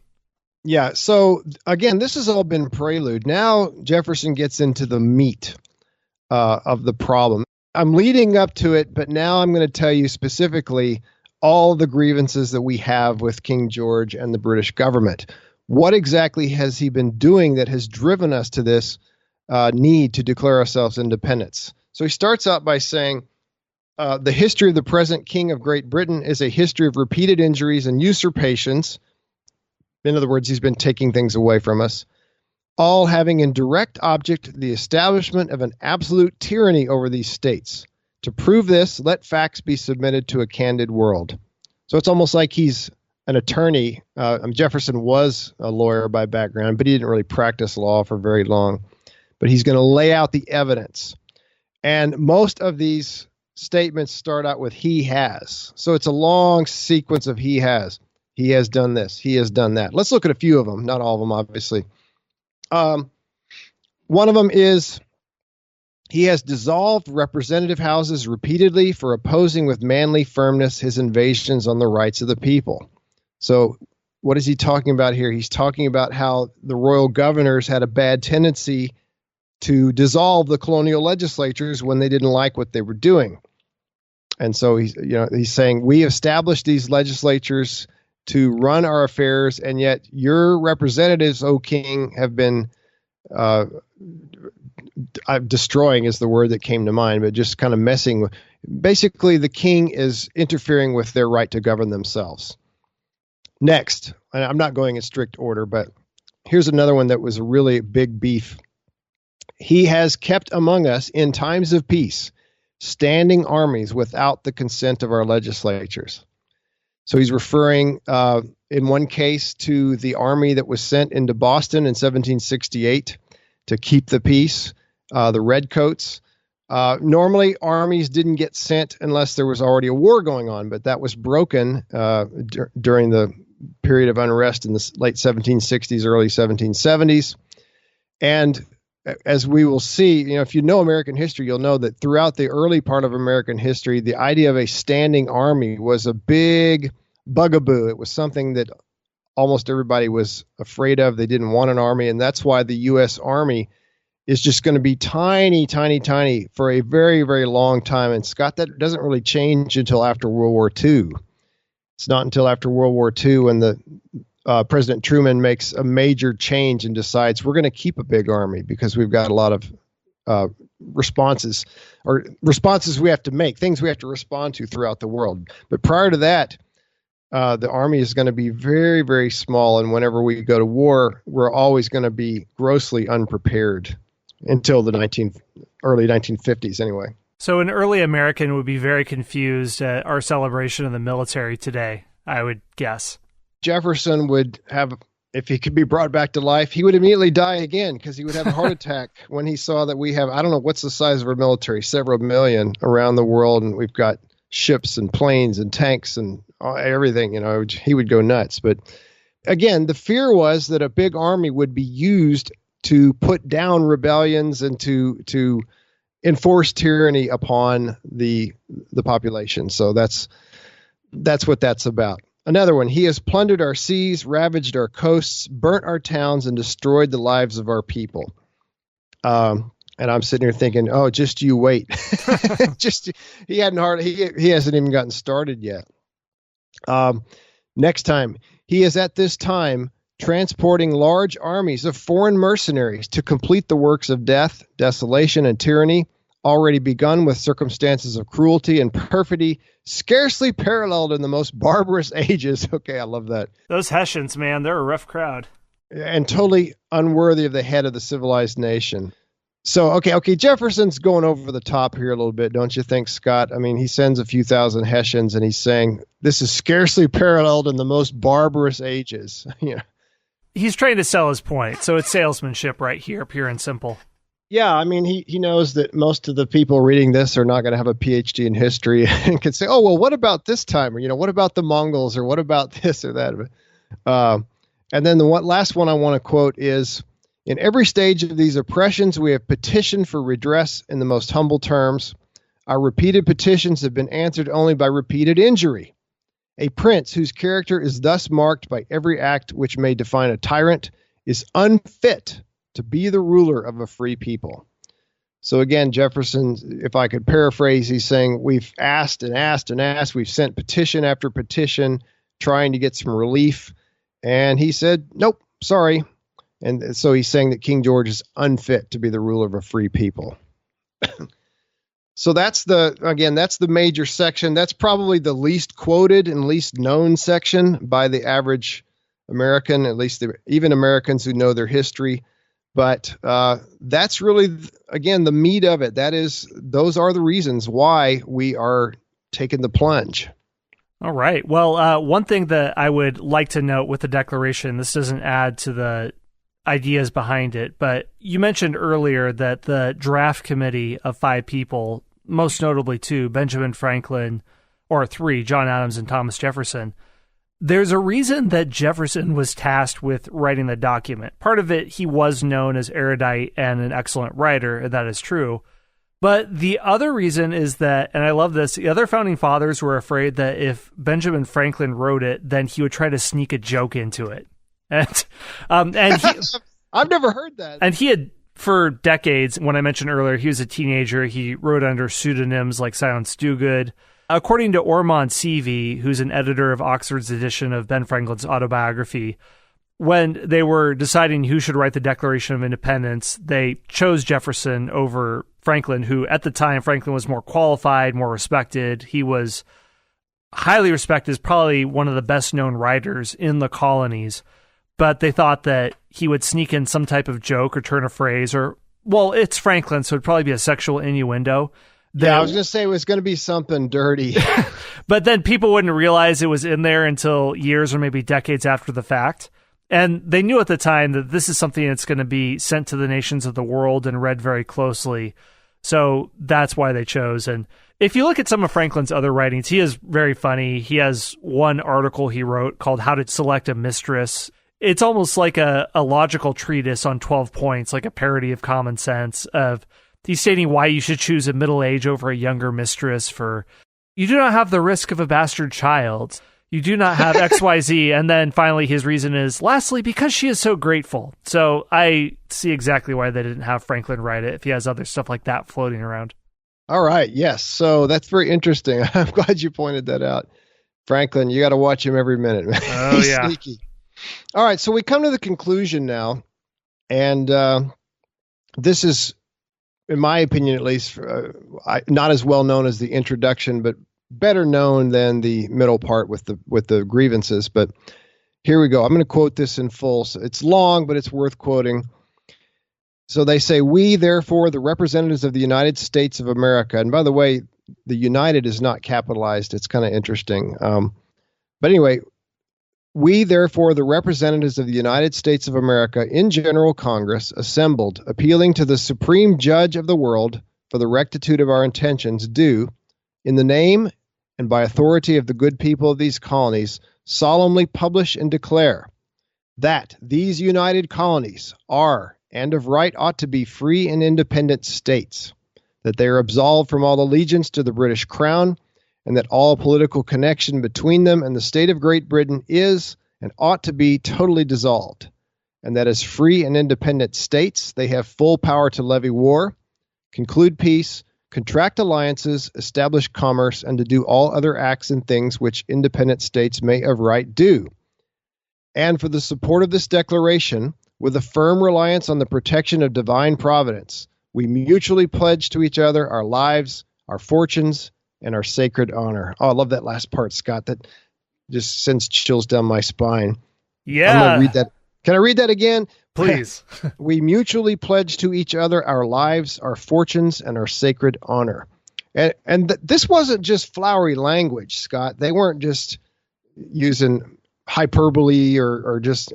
Yeah. So again, this has all been prelude. Now Jefferson gets into the meat of the problem. I'm leading up to it, but now I'm going to tell you specifically all the grievances that we have with King George and the British government. What exactly has he been doing that has driven us to this need to declare ourselves independence? So he starts out by saying, the history of the present King of Great Britain is a history of repeated injuries and usurpations. In other words, he's been taking things away from us, all having in direct object the establishment of an absolute tyranny over these states. To prove this, let facts be submitted to a candid world. So it's almost like he's an attorney. Jefferson was a lawyer by background, but he didn't really practice law for very long. But he's going to lay out the evidence. And most of these statements start out with he has. So it's a long sequence of he has. He has done this. He has done that. Let's look at a few of them. Not all of them, obviously. One of them is he has dissolved representative houses repeatedly for opposing with manly firmness his invasions on the rights of the people. So what is he talking about here? He's talking about how the royal governors had a bad tendency to dissolve the colonial legislatures when they didn't like what they were doing. And so he's saying we established these legislatures to run our affairs, and yet your representatives, O King, have been destroying is the word that came to mind, but just kind of messing with. Basically, the king is interfering with their right to govern themselves. Next, and I'm not going in strict order, but here's another one that was a really big beef. He has kept among us in times of peace standing armies without the consent of our legislatures. So he's referring in one case to the army that was sent into Boston in 1768 to keep the peace, the Redcoats. Normally, armies didn't get sent unless there was already a war going on, but that was broken during the period of unrest in the late 1760s, early 1770s. And as we will see, if you know American history, you'll know that throughout the early part of American history, the idea of a standing army was a big bugaboo. It was something that almost everybody was afraid of. They didn't want an army, and that's why the U.S. Army is just going to be tiny, tiny, tiny for a very, very long time. And Scott, that doesn't really change until after World War II. It's not until after World War II when the President Truman makes a major change and decides we're going to keep a big army because we've got a lot of responses we have to make, things we have to respond to throughout the world. But prior to that, the army is going to be very, very small. And whenever we go to war, we're always going to be grossly unprepared until the early 1950s anyway. So an early American would be very confused at our celebration of the military today, I would guess. Jefferson would have, if he could be brought back to life, he would immediately die again because he would have a heart attack when he saw that we have, I don't know, what's the size of our military, several million around the world, and we've got ships and planes and tanks and everything, he would go nuts. But again, the fear was that a big army would be used to put down rebellions and to enforce tyranny upon the population. So that's what that's about. Another one, he has plundered our seas, ravaged our coasts, burnt our towns, and destroyed the lives of our people. And I'm sitting here thinking, oh, just you wait. He hasn't even gotten started yet. Next time, he is at this time transporting large armies of foreign mercenaries to complete the works of death, desolation, and tyranny, already begun with circumstances of cruelty and perfidy scarcely paralleled in the most barbarous ages. Okay, I love that. Those Hessians, man, they're a rough crowd. And totally unworthy of the head of the civilized nation. So, okay, Jefferson's going over the top here a little bit, don't you think, Scott? I mean, he sends a few thousand Hessians and he's saying this is scarcely paralleled in the most barbarous ages. He's trying to sell his point, so it's salesmanship right here, pure and simple. Yeah, I mean, he knows that most of the people reading this are not going to have a PhD in history and can say, oh, well, what about this time? Or, what about the Mongols? Or what about this or that? And then the last one I want to quote is, In every stage of these oppressions, we have petitioned for redress in the most humble terms. Our repeated petitions have been answered only by repeated injury. A prince whose character is thus marked by every act which may define a tyrant is unfit to be the ruler of a free people. So again, Jefferson, if I could paraphrase, he's saying we've asked and asked and asked. We've sent petition after petition trying to get some relief. And he said, nope, sorry. And so he's saying that King George is unfit to be the ruler of a free people. So that's the major section. That's probably the least quoted and least known section by the average American, at least even Americans who know their history. But that's really, again, the meat of it. Those are the reasons why we are taking the plunge. All right. Well, one thing that I would like to note with the Declaration, this doesn't add to the ideas behind it, but you mentioned earlier that the draft committee of 5 people, most notably 2, Benjamin Franklin, or 3, John Adams and Thomas Jefferson, there's a reason that Jefferson was tasked with writing the document. Part of it, he was known as erudite and an excellent writer, and that is true. But the other reason is that, and I love this, the other founding fathers were afraid that if Benjamin Franklin wrote it, then he would try to sneak a joke into it. And I've never heard that. And he had, for decades, when I mentioned earlier, he was a teenager. He wrote under pseudonyms like Silence Dogood. According to Ormond Seavey, who's an editor of Oxford's edition of Ben Franklin's autobiography, when they were deciding who should write the Declaration of Independence, they chose Jefferson over Franklin, who at the time, Franklin was more qualified, more respected. He was highly respected as probably one of the best known writers in the colonies. But they thought that he would sneak in some type of joke or turn a phrase, or, well, it's Franklin, so it'd probably be a sexual innuendo. Yeah, I was going to say it was going to be something dirty. But then people wouldn't realize it was in there until years or maybe decades after the fact. And they knew at the time that this is something that's going to be sent to the nations of the world and read very closely. So that's why they chose. And if you look at some of Franklin's other writings, he is very funny. He has one article he wrote called How to Select a Mistress. It's almost like a logical treatise on 12 points, like a parody of Common Sense. He's stating why you should choose a middle age over a younger mistress for, you do not have the risk of a bastard child. You do not have XYZ. And then finally his reason is, lastly, because she is so grateful. So I see exactly why they didn't have Franklin write it if he has other stuff like that floating around. All right. Yes. So that's very interesting. I'm glad you pointed that out. Franklin, you got to watch him every minute. Oh, He's yeah. sneaky. All right. So we come to the conclusion now. And this is, in my opinion, at least, not as well known as the introduction, but better known than the middle part with the grievances. But here we go. I'm going to quote this in full. So it's long, but it's worth quoting. So they say, we, therefore, the representatives of the United States of America. And by the way, the United is not capitalized. It's kind of interesting. But anyway, we, therefore, the representatives of the United States of America in General Congress, assembled, appealing to the Supreme Judge of the world for the rectitude of our intentions, do, in the name and by authority of the good people of these colonies, solemnly publish and declare that these united colonies are, and of right ought to be, free and independent states, that they are absolved from all allegiance to the British Crown, and that all political connection between them and the state of Great Britain is and ought to be totally dissolved, and that as free and independent states, they have full power to levy war, conclude peace, contract alliances, establish commerce, and to do all other acts and things which independent states may of right do. And for the support of this declaration, with a firm reliance on the protection of divine providence, we mutually pledge to each other our lives, our fortunes, and our sacred honor. Oh, I love that last part, Scott. That just sends chills down my spine. Yeah. I'm going to read that. Can I read that again? Please. We mutually pledge to each other our lives, our fortunes, and our sacred honor. And this wasn't just flowery language, Scott. They weren't just using hyperbole or just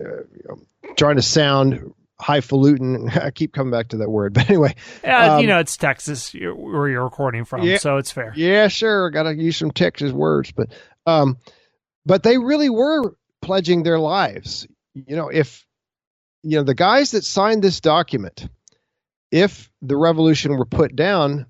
trying to sound highfalutin. I keep coming back to that word, but anyway. It's Texas where you're recording from, yeah, so it's fair. Yeah, sure. Got to use some Texas words, but they really were pledging their lives. You know, if the guys that signed this document, if the revolution were put down,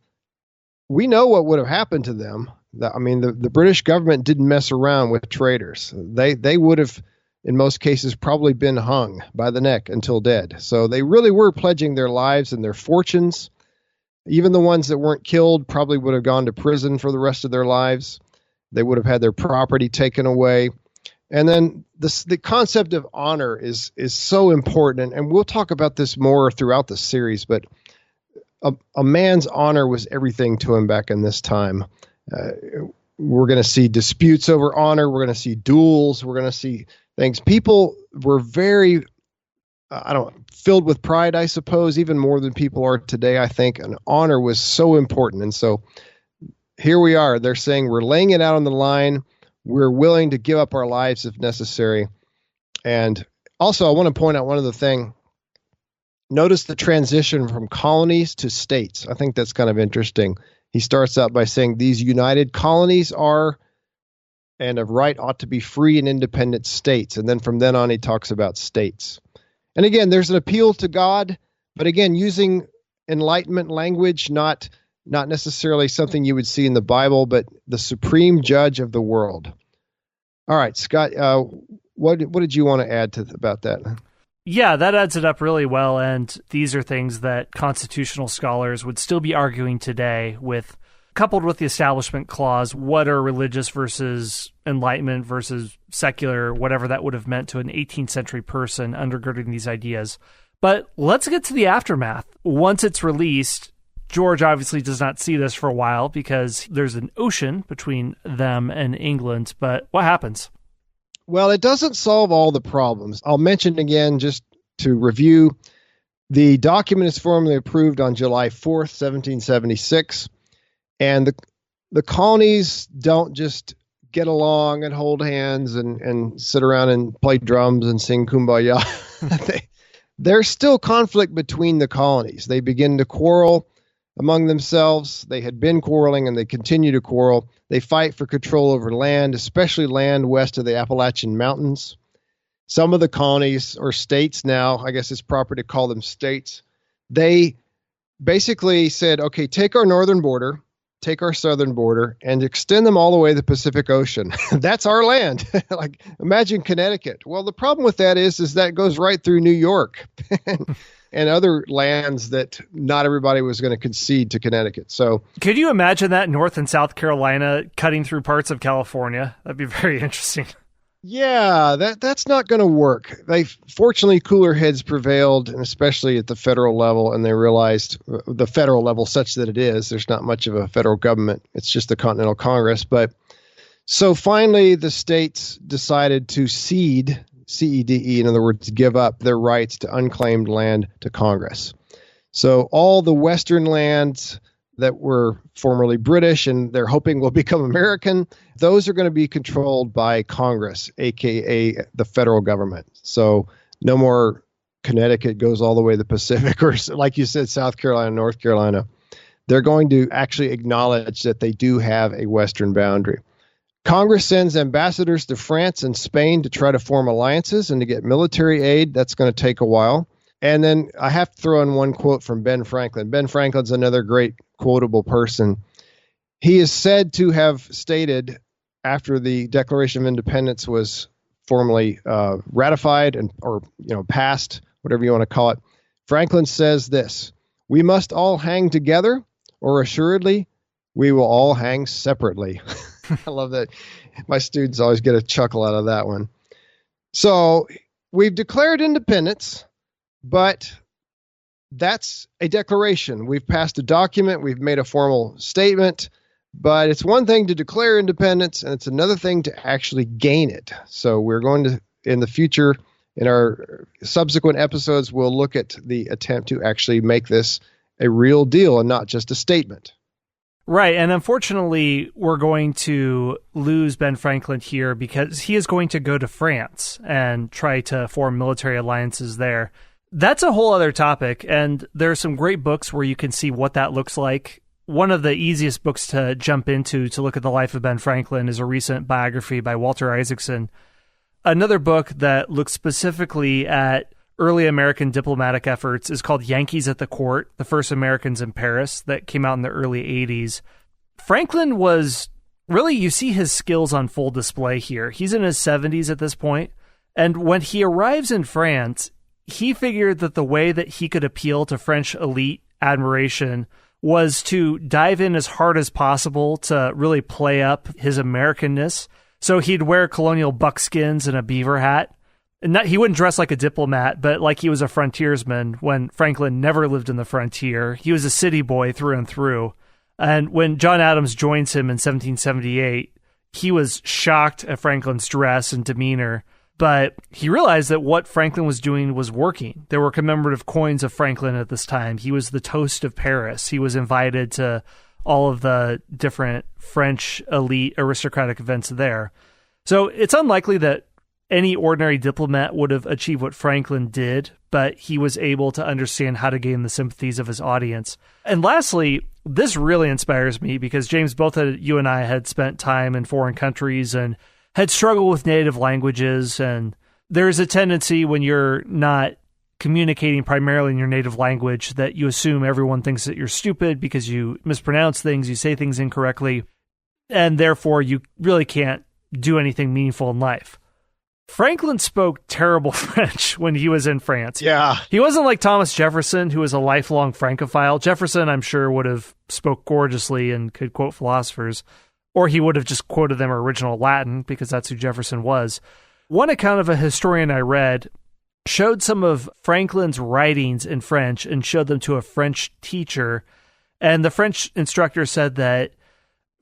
we know what would have happened to them. The British government didn't mess around with traitors. They would have, in most cases, probably been hung by the neck until dead. So they really were pledging their lives and their fortunes. Even the ones that weren't killed probably would have gone to prison for the rest of their lives. They would have had their property taken away. And then the concept of honor is so important. And we'll talk about this more throughout the series, but a man's honor was everything to him back in this time. We're going to see disputes over honor. We're going to see duels. We're going to see things. People were very, filled with pride, I suppose, even more than people are today, I think. And honor was so important. And so here we are. They're saying we're laying it out on the line. We're willing to give up our lives if necessary. And also, I want to point out one other thing. Notice the transition from colonies to states. I think that's kind of interesting. He starts out by saying these united colonies are and of right ought to be free and independent states. And then from then on, he talks about states. And again, there's an appeal to God, but again, using Enlightenment language, not necessarily something you would see in the Bible, but the supreme judge of the world. All right, Scott, what did you want to add about that? Yeah, that adds it up really well, and these are things that constitutional scholars would still be arguing today coupled with the Establishment Clause, what are religious versus Enlightenment versus secular, whatever that would have meant to an 18th century person undergirding these ideas. But let's get to the aftermath. Once it's released, George obviously does not see this for a while because there's an ocean between them and England, but what happens? Well, it doesn't solve all the problems. I'll mention again, just to review, the document is formally approved on July 4th, 1776, and the colonies don't just get along and hold hands and sit around and play drums and sing Kumbaya. There's still conflict between the colonies. They begin to quarrel among themselves. They had been quarreling and they continue to quarrel. They fight for control over land, especially land west of the Appalachian Mountains. Some of the colonies or states now, I guess it's proper to call them states, they basically said, okay, take our northern border, take our southern border, and extend them all the way to the Pacific Ocean. That's our land. Like, imagine Connecticut. Well, the problem with that is that goes right through New York. And other lands that not everybody was going to concede to Connecticut. So, could you imagine that North and South Carolina cutting through parts of California? That'd be very interesting. Yeah, that's not going to work. Fortunately, cooler heads prevailed, and especially at the federal level, and they realized the federal level such that it is. There's not much of a federal government. It's just the Continental Congress. But so finally, the states decided to cede, C-E-D-E, in other words, give up their rights to unclaimed land to Congress. So all the Western lands that were formerly British and they're hoping will become American, those are going to be controlled by Congress, aka the federal government. So no more Connecticut goes all the way to the Pacific, or like you said, South Carolina, North Carolina. They're going to actually acknowledge that they do have a Western boundary. Congress sends ambassadors to France and Spain to try to form alliances and to get military aid. That's going to take a while. And then I have to throw in one quote from Ben Franklin. Ben Franklin's another great quotable person. He is said to have stated after the Declaration of Independence was formally ratified or passed, whatever you want to call it. Franklin says this: "We must all hang together, or assuredly we will all hang separately." I love that. My students always get a chuckle out of that one. So we've declared independence, but that's a declaration. We've passed a document. We've made a formal statement, but it's one thing to declare independence and it's another thing to actually gain it. So we're going to, in the future, in our subsequent episodes, we'll look at the attempt to actually make this a real deal and not just a statement. Right, and unfortunately, we're going to lose Ben Franklin here because he is going to go to France and try to form military alliances there. That's a whole other topic, and there are some great books where you can see what that looks like. One of the easiest books to jump into to look at the life of Ben Franklin is a recent biography by Walter Isaacson. Another book that looks specifically at early American diplomatic efforts is called Yankees at the Court, the first Americans in Paris, that came out in the early 80s. Franklin was really, you see his skills on full display here. He's in his 70s at this point, and when he arrives in France, he figured that the way that he could appeal to French elite admiration was to dive in as hard as possible to really play up his Americanness. So he'd wear colonial buckskins and a beaver hat. And he wouldn't dress like a diplomat, but like he was a frontiersman when Franklin never lived in the frontier. He was a city boy through and through. And when John Adams joins him in 1778, he was shocked at Franklin's dress and demeanor, but he realized that what Franklin was doing was working. There were commemorative coins of Franklin at this time. He was the toast of Paris. He was invited to all of the different French elite aristocratic events there. So it's unlikely that any ordinary diplomat would have achieved what Franklin did, but he was able to understand how to gain the sympathies of his audience. And lastly, this really inspires me because, James, both you and I had spent time in foreign countries and had struggled with native languages. And there's a tendency when you're not communicating primarily in your native language that you assume everyone thinks that you're stupid because you mispronounce things, you say things incorrectly, and therefore you really can't do anything meaningful in life. Franklin spoke terrible French when he was in France. Yeah. He wasn't like Thomas Jefferson, who was a lifelong Francophile. Jefferson, I'm sure, would have spoke gorgeously and could quote philosophers, or he would have just quoted them original Latin because that's who Jefferson was. One account of a historian I read showed some of Franklin's writings in French and showed them to a French teacher. And the French instructor said that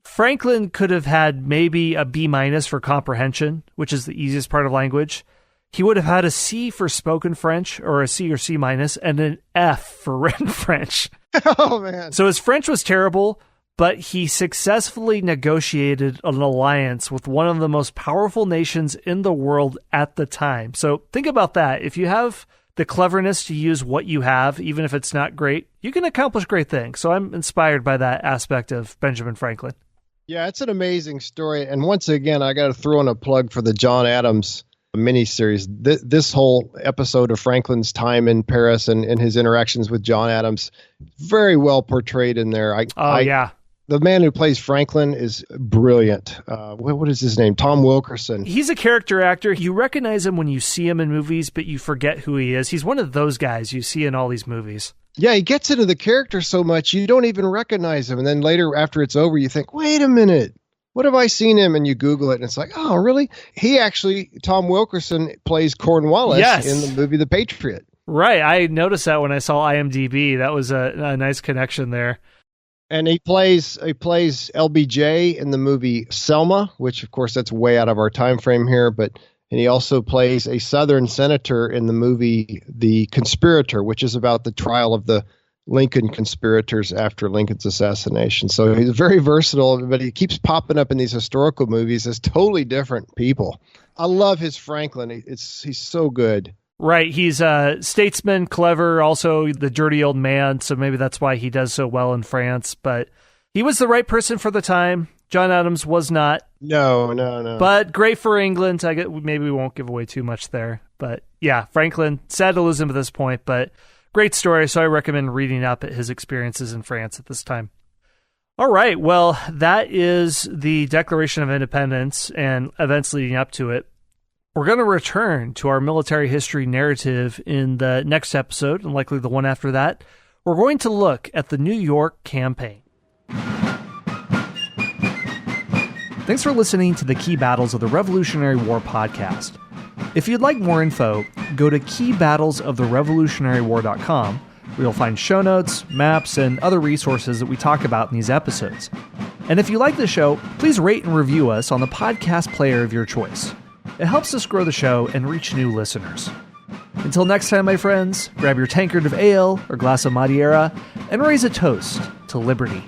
Franklin could have had maybe a B- for comprehension, which is the easiest part of language. He would have had a C for spoken French, or a C or C-, and an F for written French. Oh, man. So his French was terrible, but he successfully negotiated an alliance with one of the most powerful nations in the world at the time. So think about that. If you have the cleverness to use what you have, even if it's not great, you can accomplish great things. So I'm inspired by that aspect of Benjamin Franklin. Yeah, it's an amazing story. And once again, I got to throw in a plug for the John Adams miniseries. This whole episode of Franklin's time in Paris and his interactions with John Adams, very well portrayed in there. Yeah. The man who plays Franklin is brilliant. What is his name? Tom Wilkerson. He's a character actor. You recognize him when you see him in movies, but you forget who he is. He's one of those guys you see in all these movies. Yeah, he gets into the character so much you don't even recognize him. And then later, after it's over, you think, wait a minute, what have I seen him? And you Google it, and it's like, oh, really? Tom Wilkerson plays Cornwallis in the movie The Patriot. Right. I noticed that when I saw IMDb. That was a nice connection there. And he plays LBJ in the movie Selma, which, of course, that's way out of our time frame here. And he also plays a Southern senator in the movie The Conspirator, which is about the trial of the Lincoln conspirators after Lincoln's assassination. So he's very versatile, but he keeps popping up in these historical movies as totally different people. I love his Franklin. He's so good. Right. He's a statesman, clever, also the dirty old man. So maybe that's why he does so well in France. But he was the right person for the time. John Adams was not. No. But great for England. Maybe we won't give away too much there. But yeah, Franklin, sad to lose him at this point, but great story. So I recommend reading up at his experiences in France at this time. All right. Well, that is the Declaration of Independence and events leading up to it. We're going to return to our military history narrative in the next episode, and likely the one after that. We're going to look at the New York campaign. Thanks for listening to the Key Battles of the Revolutionary War podcast. If you'd like more info, go to keybattlesoftherevolutionarywar.com, where you'll find show notes, maps, and other resources that we talk about in these episodes. And if you like the show, please rate and review us on the podcast player of your choice. It helps us grow the show and reach new listeners. Until next time, my friends, grab your tankard of ale or glass of Madeira and raise a toast to liberty.